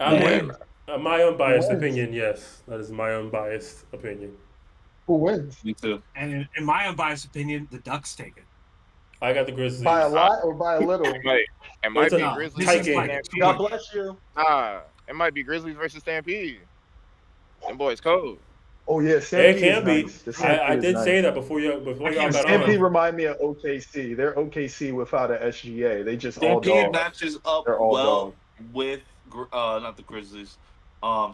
My unbiased Who wins? opinion, yes, that is my unbiased opinion. Who wins? Me too. And in my unbiased opinion, the Ducks take it. I got the Grizzlies. By a lot or by a little? It might It's be a Grizzlies tight versus game. Stampede. God bless you. It might be Grizzlies versus Stampede. Them boys cold. Oh yeah, It Stampede can is be. nice. The Stampede I is did nice. say that before y'all got Stampede on. remind me of OKC. They're OKC without a SGA. They just all Stampede dogs. matches up They're all well dogs. with not the Grizzlies.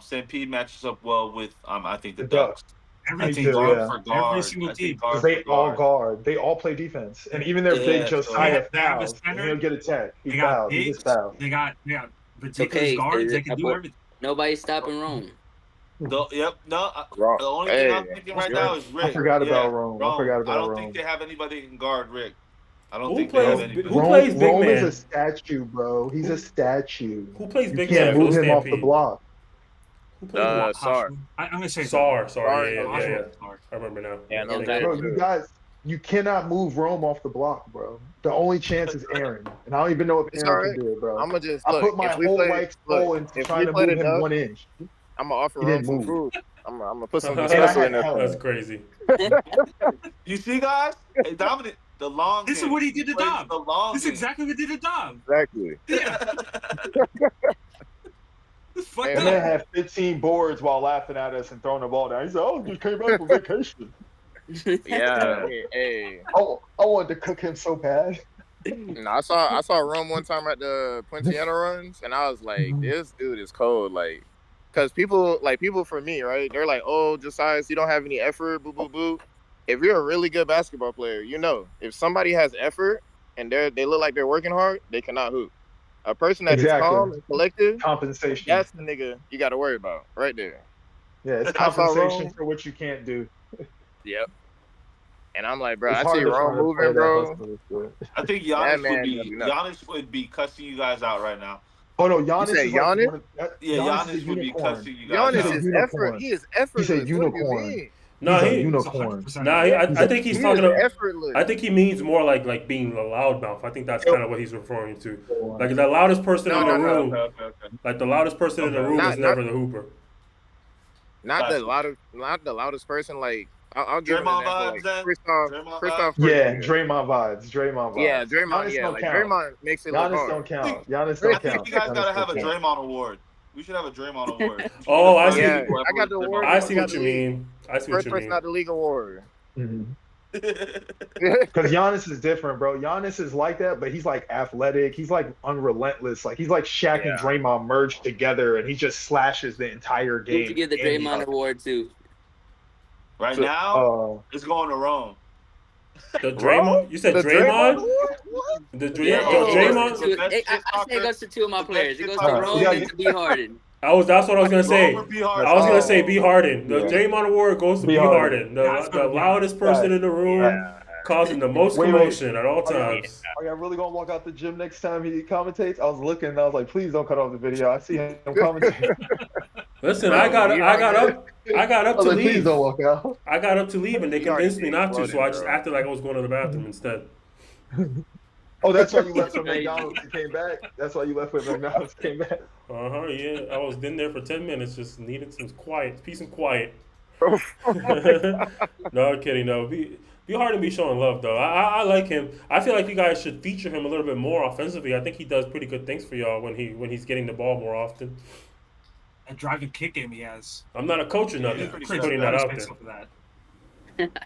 Stampede matches up well with I think the The Ducks. Every I Me think too, guard yeah. for guard. Every single I think team. guard Because they for all guard. guard. They all play defense. And even their Yeah, big so- Josiah They have a fouls, and center. he'll get a tech. He They got fouls. He bigs. gets fouled. They got ridiculous okay, guards. is They it can do about- everything. Nobody's stopping Rome. Yep. No. Wrong. The only thing I'm thinking right now is Rick. I forgot about Yeah, Rome. I forgot about I don't Rome. think they have anybody who can guard Rick. I don't Who think they have plays? anybody. Who plays big Rome man? is a statue, bro. He's a statue. Who plays You big can't man for move the him off the Stampede? block. Who plays Sar. I'm gonna say Sar. Sorry, Yeah. Sar. I remember now. Yeah, no, Thank that- you. Bro, you guys, you cannot move Rome off the block, bro. The only chance is Aaron. And I don't even know if It's Aaron alright. can do it, bro. I'm gonna just I look. put my if we whole play, life soul look, into if trying we to played move him enough, 1 inch. I'm gonna offer He Rome didn't some move. food. I'm gonna put some And I espresso had in there. help. That's crazy. You see, guys? Hey, Dominic, the long This is game. what he did to plays Dom. The long This is game. exactly what he did to Dom. Exactly. Yeah. It's fucked And up. then have 15 boards while laughing at us and throwing the ball down. He said, "Oh, just came back from vacation." Yeah. Hey. Oh, I wanted to cook him so bad. No, I saw Rome one time at the Poinciana runs, and I was like, this dude is cold. Like, cause people for me, right? They're like, oh, Josiah, you don't have any effort, boo boo boo. If you're a really good basketball player, you know, if somebody has effort and they look like they're working hard, they cannot hoop. A person that is Exactly. calm and collective, Compensation. that's the nigga you got to worry about right there. Yeah, it's I saw compensation Rome. for what you can't do. Yep. And I'm like, bro, It's I hard see to try Rome to play moving, that bro. hustle shit. I think That Giannis man would be doesn't know. Giannis would be cussing you guys out right now. Oh no, Giannis say is like Giannis? one of, Yeah, Giannis Giannis is a would be unicorn. cussing you guys Giannis out. is unicorn. effort. He is effortless. He's a What do you unicorn. mean? No, He's a he. unicorn. 100%. Nah, I think he's He talking is about. effortless. I think he means more like being a loudmouth. I think that's kind of what he's referring to. Like the loudest person No, in the no, no. room. Okay. Like the loudest person in the Okay. room Not- is never the hooper. Not the Gotcha. loudest person. Like I'll give an Draymond example. vibes, Like then? Kristoff Draymond Yeah, Porzingis. Draymond vibes. Draymond vibes. Yeah, Draymond. Giannis Yeah, don't like count. Draymond makes it look Giannis hard. don't count. Giannis I don't think count. you guys Giannis gotta have a don't count. Draymond award. We should have a Draymond award. Oh, I see. Yeah, I got the award. I see got what the you league. mean. I see what First you person mean. out the league award. Because Giannis is different, bro. Giannis is like that, but he's like athletic. He's like unrelentless. Like he's like Shaq and Yeah. Draymond merged together, and he just slashes the entire Who game. to give the And he- Draymond Award to? Right So, now, it's going to Rome. The Draymond? You said The Draymond? award? What? The Yeah, Draymond? I say it goes to two of my players. It goes to Best Rome shit and to B. Harden. That's what I was gonna say. Rome or B. Harden? I was gonna Oh. say B. Harden. The Yeah. Draymond Award goes to B. B. Harden, That's the gonna be- loudest person Right. in the room, Yeah. causing the most Wait, wait. commotion at all Oh, yeah. times. Are y'all really gonna walk out the gym next time he commentates? I was looking and I was like, please don't cut off the video. I see him commentate. Listen, I got up I was to like, please leave. don't walk out. I got up to leave, and they He already convinced me not to, so I just bro. acted like I was going to the bathroom instead. Oh, that's why you left for McDonald's and came back. That's why you left for McDonald's and came back. Yeah. I was in there for 10 minutes, just needed some quiet, peace and quiet. No kidding, no. Be hard to be showing love though. I like him. I feel like you guys should feature him a little bit more offensively. I think he does pretty good things for y'all when he's getting the ball more often. That driving kick game he has. I'm not a coach or nothing. he's pretty Just good. putting that out there. Based off of that.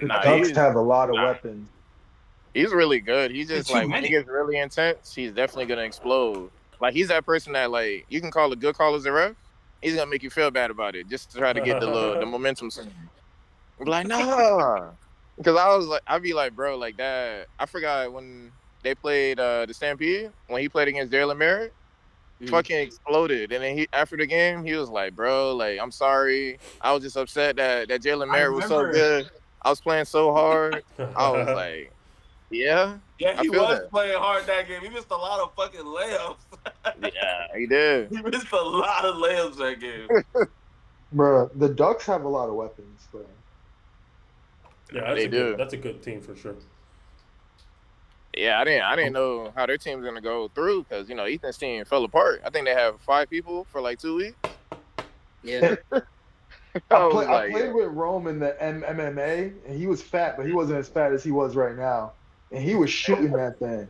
Nah, Ducks he's have a lot of weapons. he's really good. He's just Too like when he many. gets really intense, he's definitely gonna explode. Like he's that person that like you can call a good call as a ref. He's gonna make you feel bad about it just to try to get the momentum. I'm like, nah, because I was like, I'd be like, bro, like that. I forgot when they played the Stampede when he played against Jalen Merritt. Fucking exploded, and then he after the game he was like, bro, like I'm sorry. I was just upset that Jalen I Merritt was so remember. good. I was playing so hard. I was like, yeah, Yeah, I he feel was that. playing hard that game. He missed a lot of fucking layups. Yeah, he did. He missed a lot of layups that game. Bro, the Ducks have a lot of weapons, bro. Yeah, They do. That's a good team for sure. Yeah, I didn't know how their team's gonna go through because you know Ethan's team fell apart. I think they have 5 people for like 2 weeks. Yeah. I was I like, played with Rome in the MMA, and he was fat, but he wasn't as fat as he was right now. And he was shooting that thing.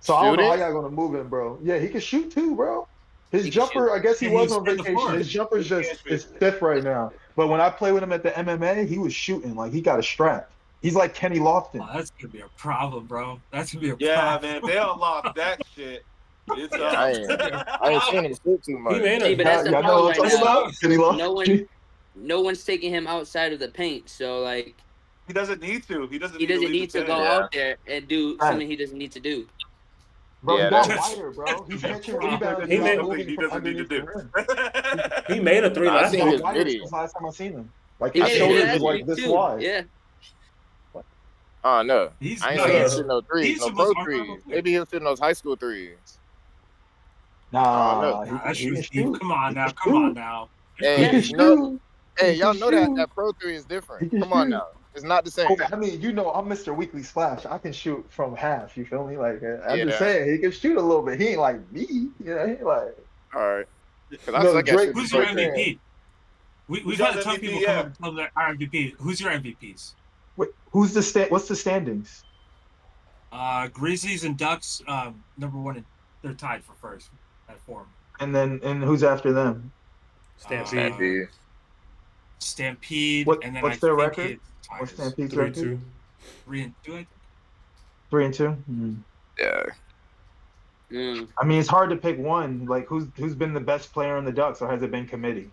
So I don't know how shooting. y'all gonna move him, bro. Yeah, he can shoot too, bro. His He can jumper, I guess he And he was on extend the vacation. floor. His jumper's He just can't is shoot. stiff right now. But when I played with him at the MMA, he was shooting like he got a strap. He's like Kenny Lofton. Oh, that's gonna be a problem, bro. That's gonna be a Yeah, problem. man, they unlocked that shit. It's Yeah, I ain't seen him shoot too much. He made See, a but that's the Y'all know what I'm problem talking right now. about? Kenny No Lofton. No one's taking him outside of the paint, so like He doesn't need to. He doesn't he doesn't leave need the to go paint. out there and do Right. something he doesn't need to do. Bro, Yeah, he got that's- wider, bro. He's catching He rebounds made- without Something moving he from doesn't need to underneath do. the rim. He made a 3 I last seen night. his Wider video. since last time I seen him. Like He his made it shoulders last is like week this too. wide. Yeah. Oh no, He's I ain't no, seen him he's, shoot no threes, he's no the pro most threes. unguardable player. Maybe he'll shoot those high school threes. Nah, no. he Nah, can, that he can shoo's deep. shoot. Come on He now. can Come on shoot. now. Hey, He can you know, shoot. hey, He y'all can know that shoot. pro three is He different. can Come on shoot. now, it's not the same. Oh, I mean, you know, I'm Mr. Weekly Splash. I can shoot from half. You feel me? Like I'm just Yeah. saying, he can shoot a little bit. He ain't like me. You know, he ain't like All right, because I No, suck at Drake- shooting Who's pro your three. MVP? We've Who's had your a ton of MVP? people Yeah. come up and tell their our MVP. Who's your MVPs? wait, what's the standings? Grizzlies and Ducks, number 1 and they're tied for first at 4. And who's after them? Stampede. Stampede, What- and then what's I their think record? it's What's Tigers. Stampede's 3-2. 3 and 2, I think. 3-2. Hmm. Yeah, Mm. I mean, it's hard to pick one. Like, who's been the best player in the Ducks, or has it been committee?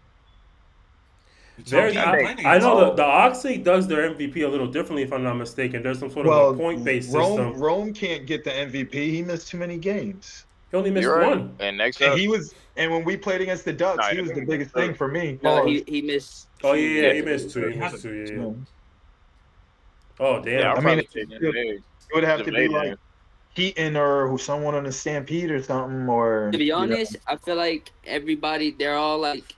There's, I think- I know the OXLEAGUE does their MVP a little differently, if I'm not mistaken. There's some sort of a point-based system. Rome can't get the MVP. He missed too many games. He only missed you're right. one. And next And up, and when we played against the Ducks, Nah, he was the he biggest missed thing for me. No, Pause. he missed. Oh yeah, he Yeah. missed 2. He He missed had 2. it. Yeah. Yeah. Oh damn. yeah, I'll I mean, probably it- take it- it. It would have to be Debating. like Keaton or someone on the Stampede or something. Or To be you know. honest, I feel like everybody, they're all like,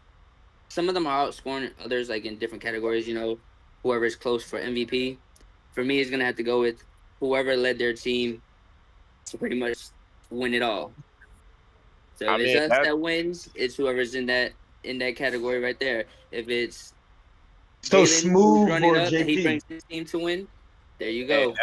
some of them are outscoring others like in different categories. You know, whoever is close for MVP. For me, is gonna have to go with whoever led their team to pretty much win it all. So if I it's mean, us that- that wins, it's whoever's in that category right there. If it's So Jalen who's Smooth running or up and he JP. brings his team to win, there you Hey, go.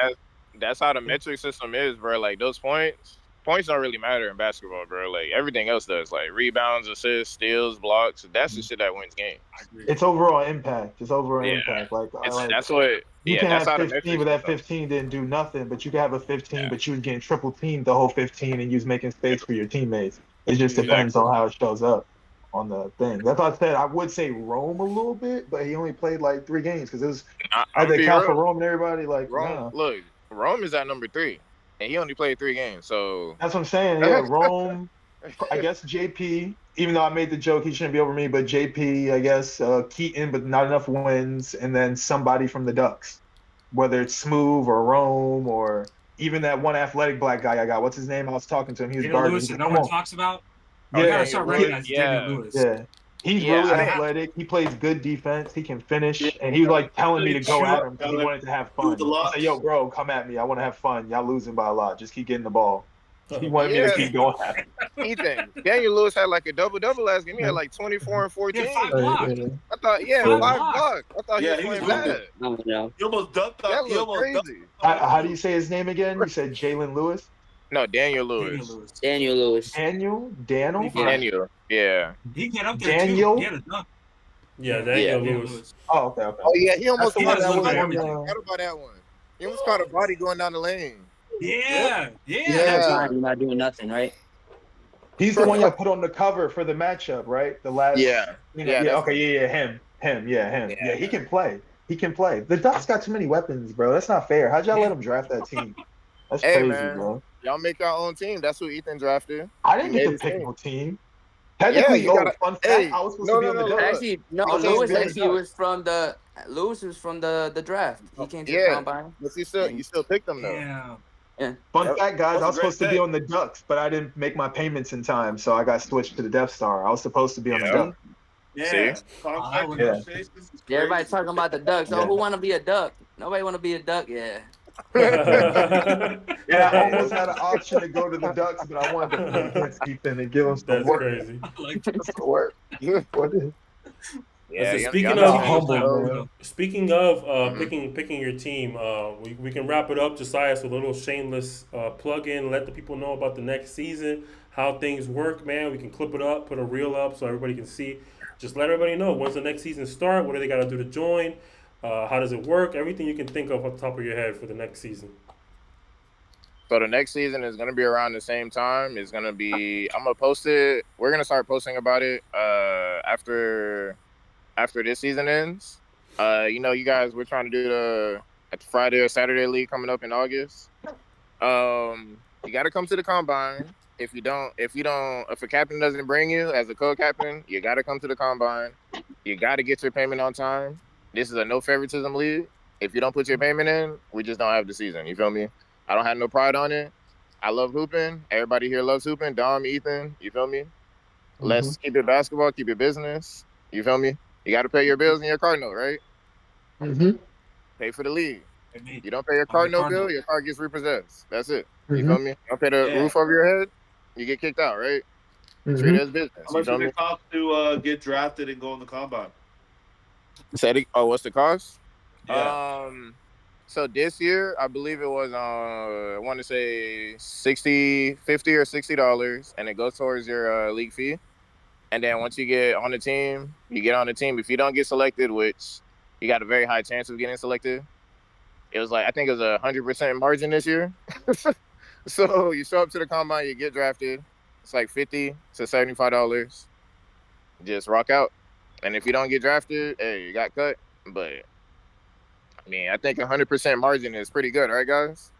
that's how the metric system is, bro. Like those points don't really matter in basketball, bro. Like everything else does, like rebounds, assists, steals, blocks. That's the shit that wins games. I agree. It's overall impact. It's overall Yeah. impact. Like That's what. you Yeah, can that's have how the 15, metric but that system. 15 didn't do nothing. But you can have a 15, Yeah. but you was getting triple teamed the whole 15, and you was making space for your teammates. It just depends on how it shows up on the thing. That's why I said I would say Rome a little bit, but he only played like 3 games because it was I I'm had to be count for real. Rome and everybody. Like, Rome, nah. look, Rome is at number 3, and he only played 3 games. So That's what I'm saying. Yeah, Rome. I guess JP. Even though I made the joke, he shouldn't be over me. But JP, I guess Keaton, but not enough wins, and then somebody from the Ducks, whether it's Smooth or Rome or even that one athletic black guy I got. What's his name? I was talking to him. He was Daniel guarding. Lewis He's that like, no "Come one on." talks about. Yeah, I gotta Daniel start Lewis, recognizing yeah. Daniel Lewis. Yeah. He's Yeah, really I didn't- athletic. He plays good defense. He can finish. Yeah. And he was like telling me to go Shoot, at him because he wanted to have fun. the He locks. said, "Yo, bro, come at me. I want to have fun. Y'all losing by a lot. Just keep getting the ball." He wanted me Yeah. to keep going at him. Ethan, Daniel Lewis had like a double last game. He had like 24 and 14. Yeah, 5 blocks. I thought, yeah, Five 5 blocks. blocks. I thought Yeah, he he was was playing good. bad. I don't know. He almost dunked That out. He looked almost dunked. crazy. How do you say his name again? You said Jalen Lewis? No, Daniel Daniel Lewis. Lewis. Daniel Lewis. Daniel? Yeah. Daniel. Yeah. He get up there Daniel? too. He had a dunk. Yeah, Daniel Yeah. Lewis. Oh, okay. Oh yeah, he almost He caught does a look body. like I everything. forgot about that one. He almost caught a body going down the lane. Yeah, You're that's Yeah. it. you're not doing nothing, right? He's the one y'all put on the cover for the matchup, right? The last, Yeah. Yeah, yeah, that's okay, him. him, yeah, him. Yeah, he Yeah. can play. He can play. The Ducks got too many weapons, bro. That's not fair. How'd y'all let him draft that team? That's Hey crazy, man, bro. y'all make your own team. That's who Ethan drafted. I He didn't get made to his pick team. no team. Yeah, Technically, you gotta. fun fact, Hey, I was supposed to no, be no, on the no. Look, Ducks. look. Actually, no. I You was supposed to can't be on pick. the Lewis Ducks. was from the draft. He came to the Yeah, combine. but you And still picked them though. Yeah. yeah, Fun Yep. fact, guys, That's I a was great supposed to be pick. on the Ducks, but I didn't make my payments in time, so I got switched to the Death Star. I was supposed to be on the Yeah. see, Ducks. See. Yeah, Oh, that contract would Yeah, negotiations is yeah, everybody crazy. talking about the Ducks. Oh, yeah. who want to be a Duck? Nobody want to be a Duck. Yeah. Yeah. Yeah, I Hey, almost had an option to go to the Ducks, but I wanted to play against Ethan and give him some That's work. crazy. like Some work. What is- yeah, Speaking y'all Y'all never of finished humble, though. man. speaking of Mhm. picking your team, we can wrap it up, Josiah, with a little shameless plug in. Let the people know about the next season, how things work, man. We can clip it up, put a reel up so everybody can see. Just let everybody know when's the next season start. What do they got to do to join? How does it work? Everything you can think of off the top of your head for the next season. So the next season is gonna be around the same time. It's gonna be. I'm gonna post it. We're gonna start posting about it. After this season ends. You guys, we're trying to do the at the Friday or Saturday league coming up in August. You got to come to the combine. If a captain doesn't bring you as a co-captain, you got to come to the combine. You got to get your payment on time. This is a no favoritism league. If you don't put your payment in, we just don't have the season. You feel me? I don't have no pride on it. I love hooping. Everybody here loves hooping. Dom, Ethan, you feel me? Mhm. Let's keep it basketball, keep it business. You feel me? You got to pay your bills and your car note, right? Mhm. Pay for the league. and me. You don't pay your I'm car the note bill, Cardinal. your car gets repossessed. That's it. You Mhm. feel me? You don't pay the Yeah. roof over your head, you get kicked out, right? Treat it Mhm. as business. How You much feel does me? it cost to get drafted and go in the combine? Oh, what's the cost? Yeah. So this year, I believe it was I want to say 60, 50 or $60, and it goes towards your league fee. And then once you get on the team, you get on the team. If you don't get selected, which you got a very high chance of getting selected, it was like I think it was 100% margin this year. So you show up to the combine, you get drafted. It's like $50 to $75. Just rock out. And if you don't get drafted, hey, you got cut. But I mean, I think 100% margin is pretty good, right, guys?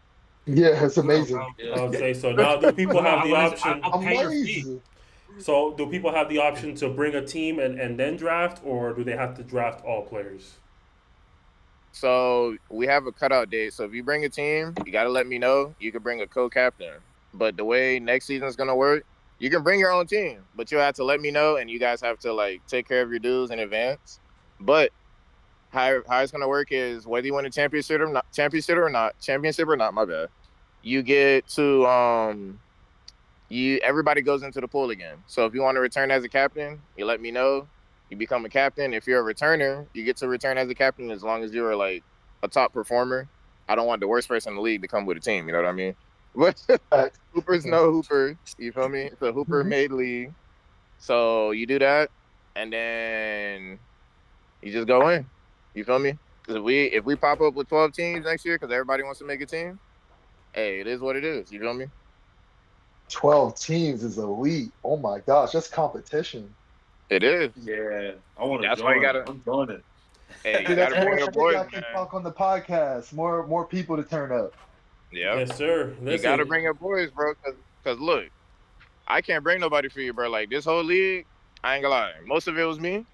Yeah, it's For real, amazing. bro. Yeah. I would say so. Now, do people No, have the I'll option? pay your fee. Amazing. So, do people have the option to bring a team and then draft, or do they have to draft all players? So we have a cutout date. So if you bring a team, you got to let me know. You can bring a co-captain. But the way next season is gonna work, you can bring your own team, but you'll have to let me know, and you guys have to like take care of your dues in advance. But how it's gonna work is whether you win a championship or not, my bad. You get to everybody goes into the pool again. So if you want to return as a captain, you let me know. You become a captain. If you're a returner, you get to return as a captain as long as you're like a top performer. I don't want the worst person in the league to come with a team. You know what I mean? But Facts. hoopers know hoopers. You feel me? It's a hooper Mhm. made league. So you do that, and then you just go in. You feel me? Because if we pop up with 12 teams next year, because everybody wants to make a team, hey, it is what it is. You feel me? 12 teams is elite. Oh my gosh, that's competition. It is. Yeah. I want to That's why you join. gotta. I'm joining. Hey, See, you got that's to bring more your shit boys, y'all can man. talk on the podcast. More people to turn up. Yeah, Yes, sir. you got to Listen, bring your boys, bro. Cause look, I can't bring nobody for you, bro. Like this whole league, I ain't gonna lie. Most of it was me,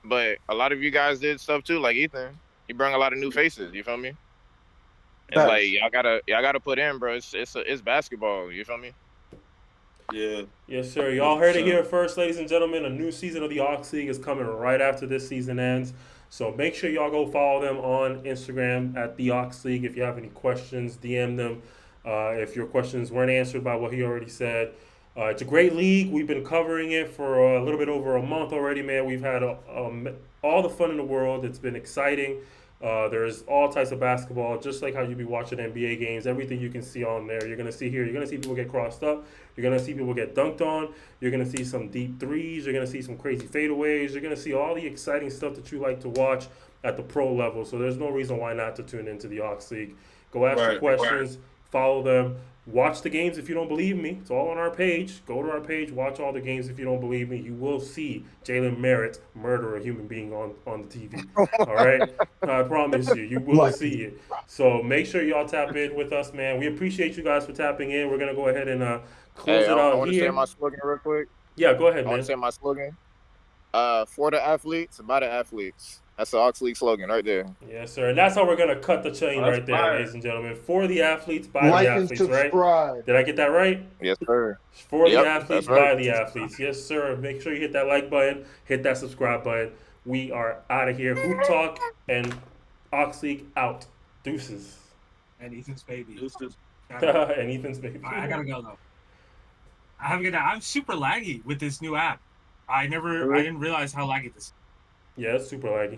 but a lot of you guys did stuff too. Like Ethan, he brought a lot of new faces. You feel me? It's like Facts. y'all gotta put in, bro. It's basketball. You feel me? Yeah. yes, sir. Y'all heard it 100%. here first, ladies and gentlemen. A new season of the Ox League is coming right after this season ends. So make sure y'all go follow them on Instagram at the Ox League. If you have any questions, DM them. If your questions weren't answered by what he already said, it's a great league. We've been covering it for a little bit over a month already, man. We've had all the fun in the world. It's been exciting. There's all types of basketball, just like how you be watching NBA games. Everything you can see on there, you're gonna see here. You're gonna see people get crossed up. You're gonna see people get dunked on. You're gonna see some deep threes. You're gonna see some crazy fadeaways. You're gonna see all the exciting stuff that you like to watch at the pro level. So there's no reason why not to tune into the Ox League. Go ask your questions, follow them. Watch the games if you don't believe me. It's all on our page. Go to our page, watch all the games if you don't believe me. You will see Jalen Merritt murder a human being on the TV. All right? I promise you. You will see it. So make sure y'all tap in with us, man. We appreciate you guys for tapping in. We're going to go ahead and close it out I want to here. say my slogan real quick. Yeah, go ahead, I want man. to say my slogan. For the athletes, by the athletes. That's the Ox League slogan right there. Yes, sir. And that's how we're going to cut the chain That's right there, fire. ladies and gentlemen. For the athletes, by Like the and athletes, right? subscribe. Did I get that right? Yes, sir. For Yep, the athletes, that's right. by the athletes. Yes, sir. Make sure you hit that like button, hit that subscribe button. We are out of here. Hoop Talk and Ox League out. Deuces. And Ethan's baby. Deuces. And Ethan's baby. I gotta go though. I have a good night. I'm super laggy with this new app. I didn't realize how laggy this is. Yeah, it's super laggy.